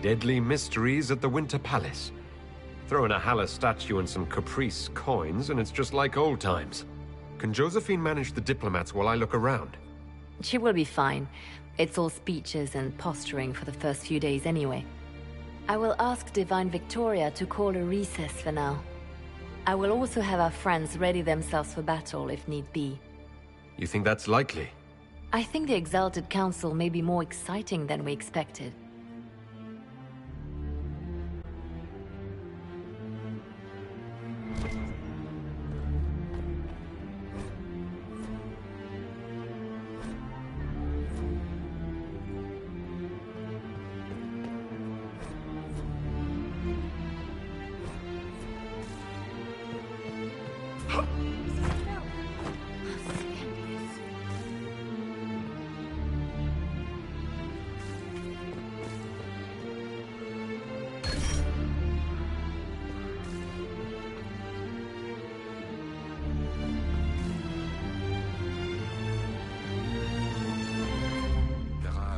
[SPEAKER 5] Deadly mysteries at the Winter Palace. Throw in a Hala statue and some Caprice coins, and it's just like old times. Can Josephine manage the diplomats while I look around?
[SPEAKER 9] She will be fine. It's all speeches and posturing for the first few days anyway. I will ask Divine Victoria to call a recess for now. I will also have our friends ready themselves for battle if need be.
[SPEAKER 5] You think that's likely?
[SPEAKER 9] I think the Exalted Council may be more exciting than we expected.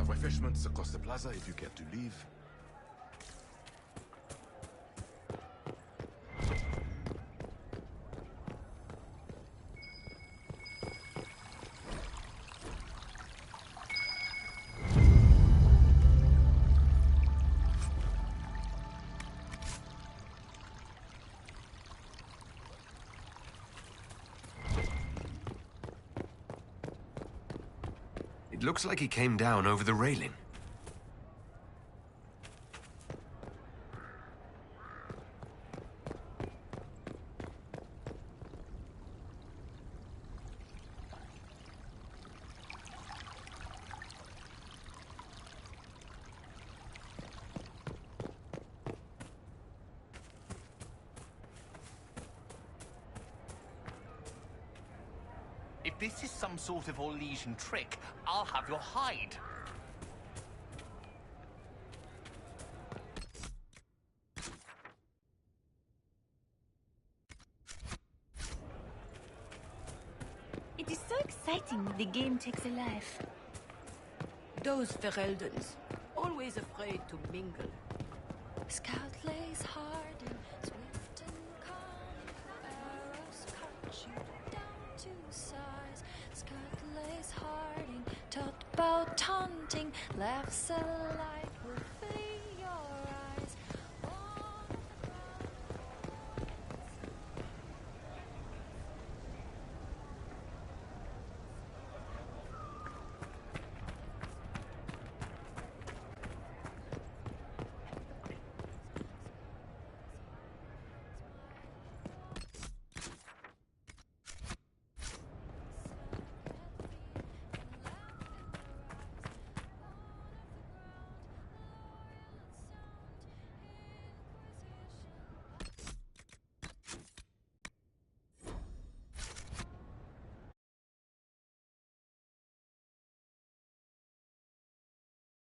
[SPEAKER 2] Refreshments across the plaza if you care to leave.
[SPEAKER 5] It looks like he came down over the railing.
[SPEAKER 7] If this is some sort of Orlesian trick, I'll have your hide.
[SPEAKER 15] It is so exciting when the game takes a life. Those Fereldans, always afraid to mingle.
[SPEAKER 19] Scout lays hard and swift and calm. Arrows cut you down to size. Scout lays harding, taught about taunting, laughs alive.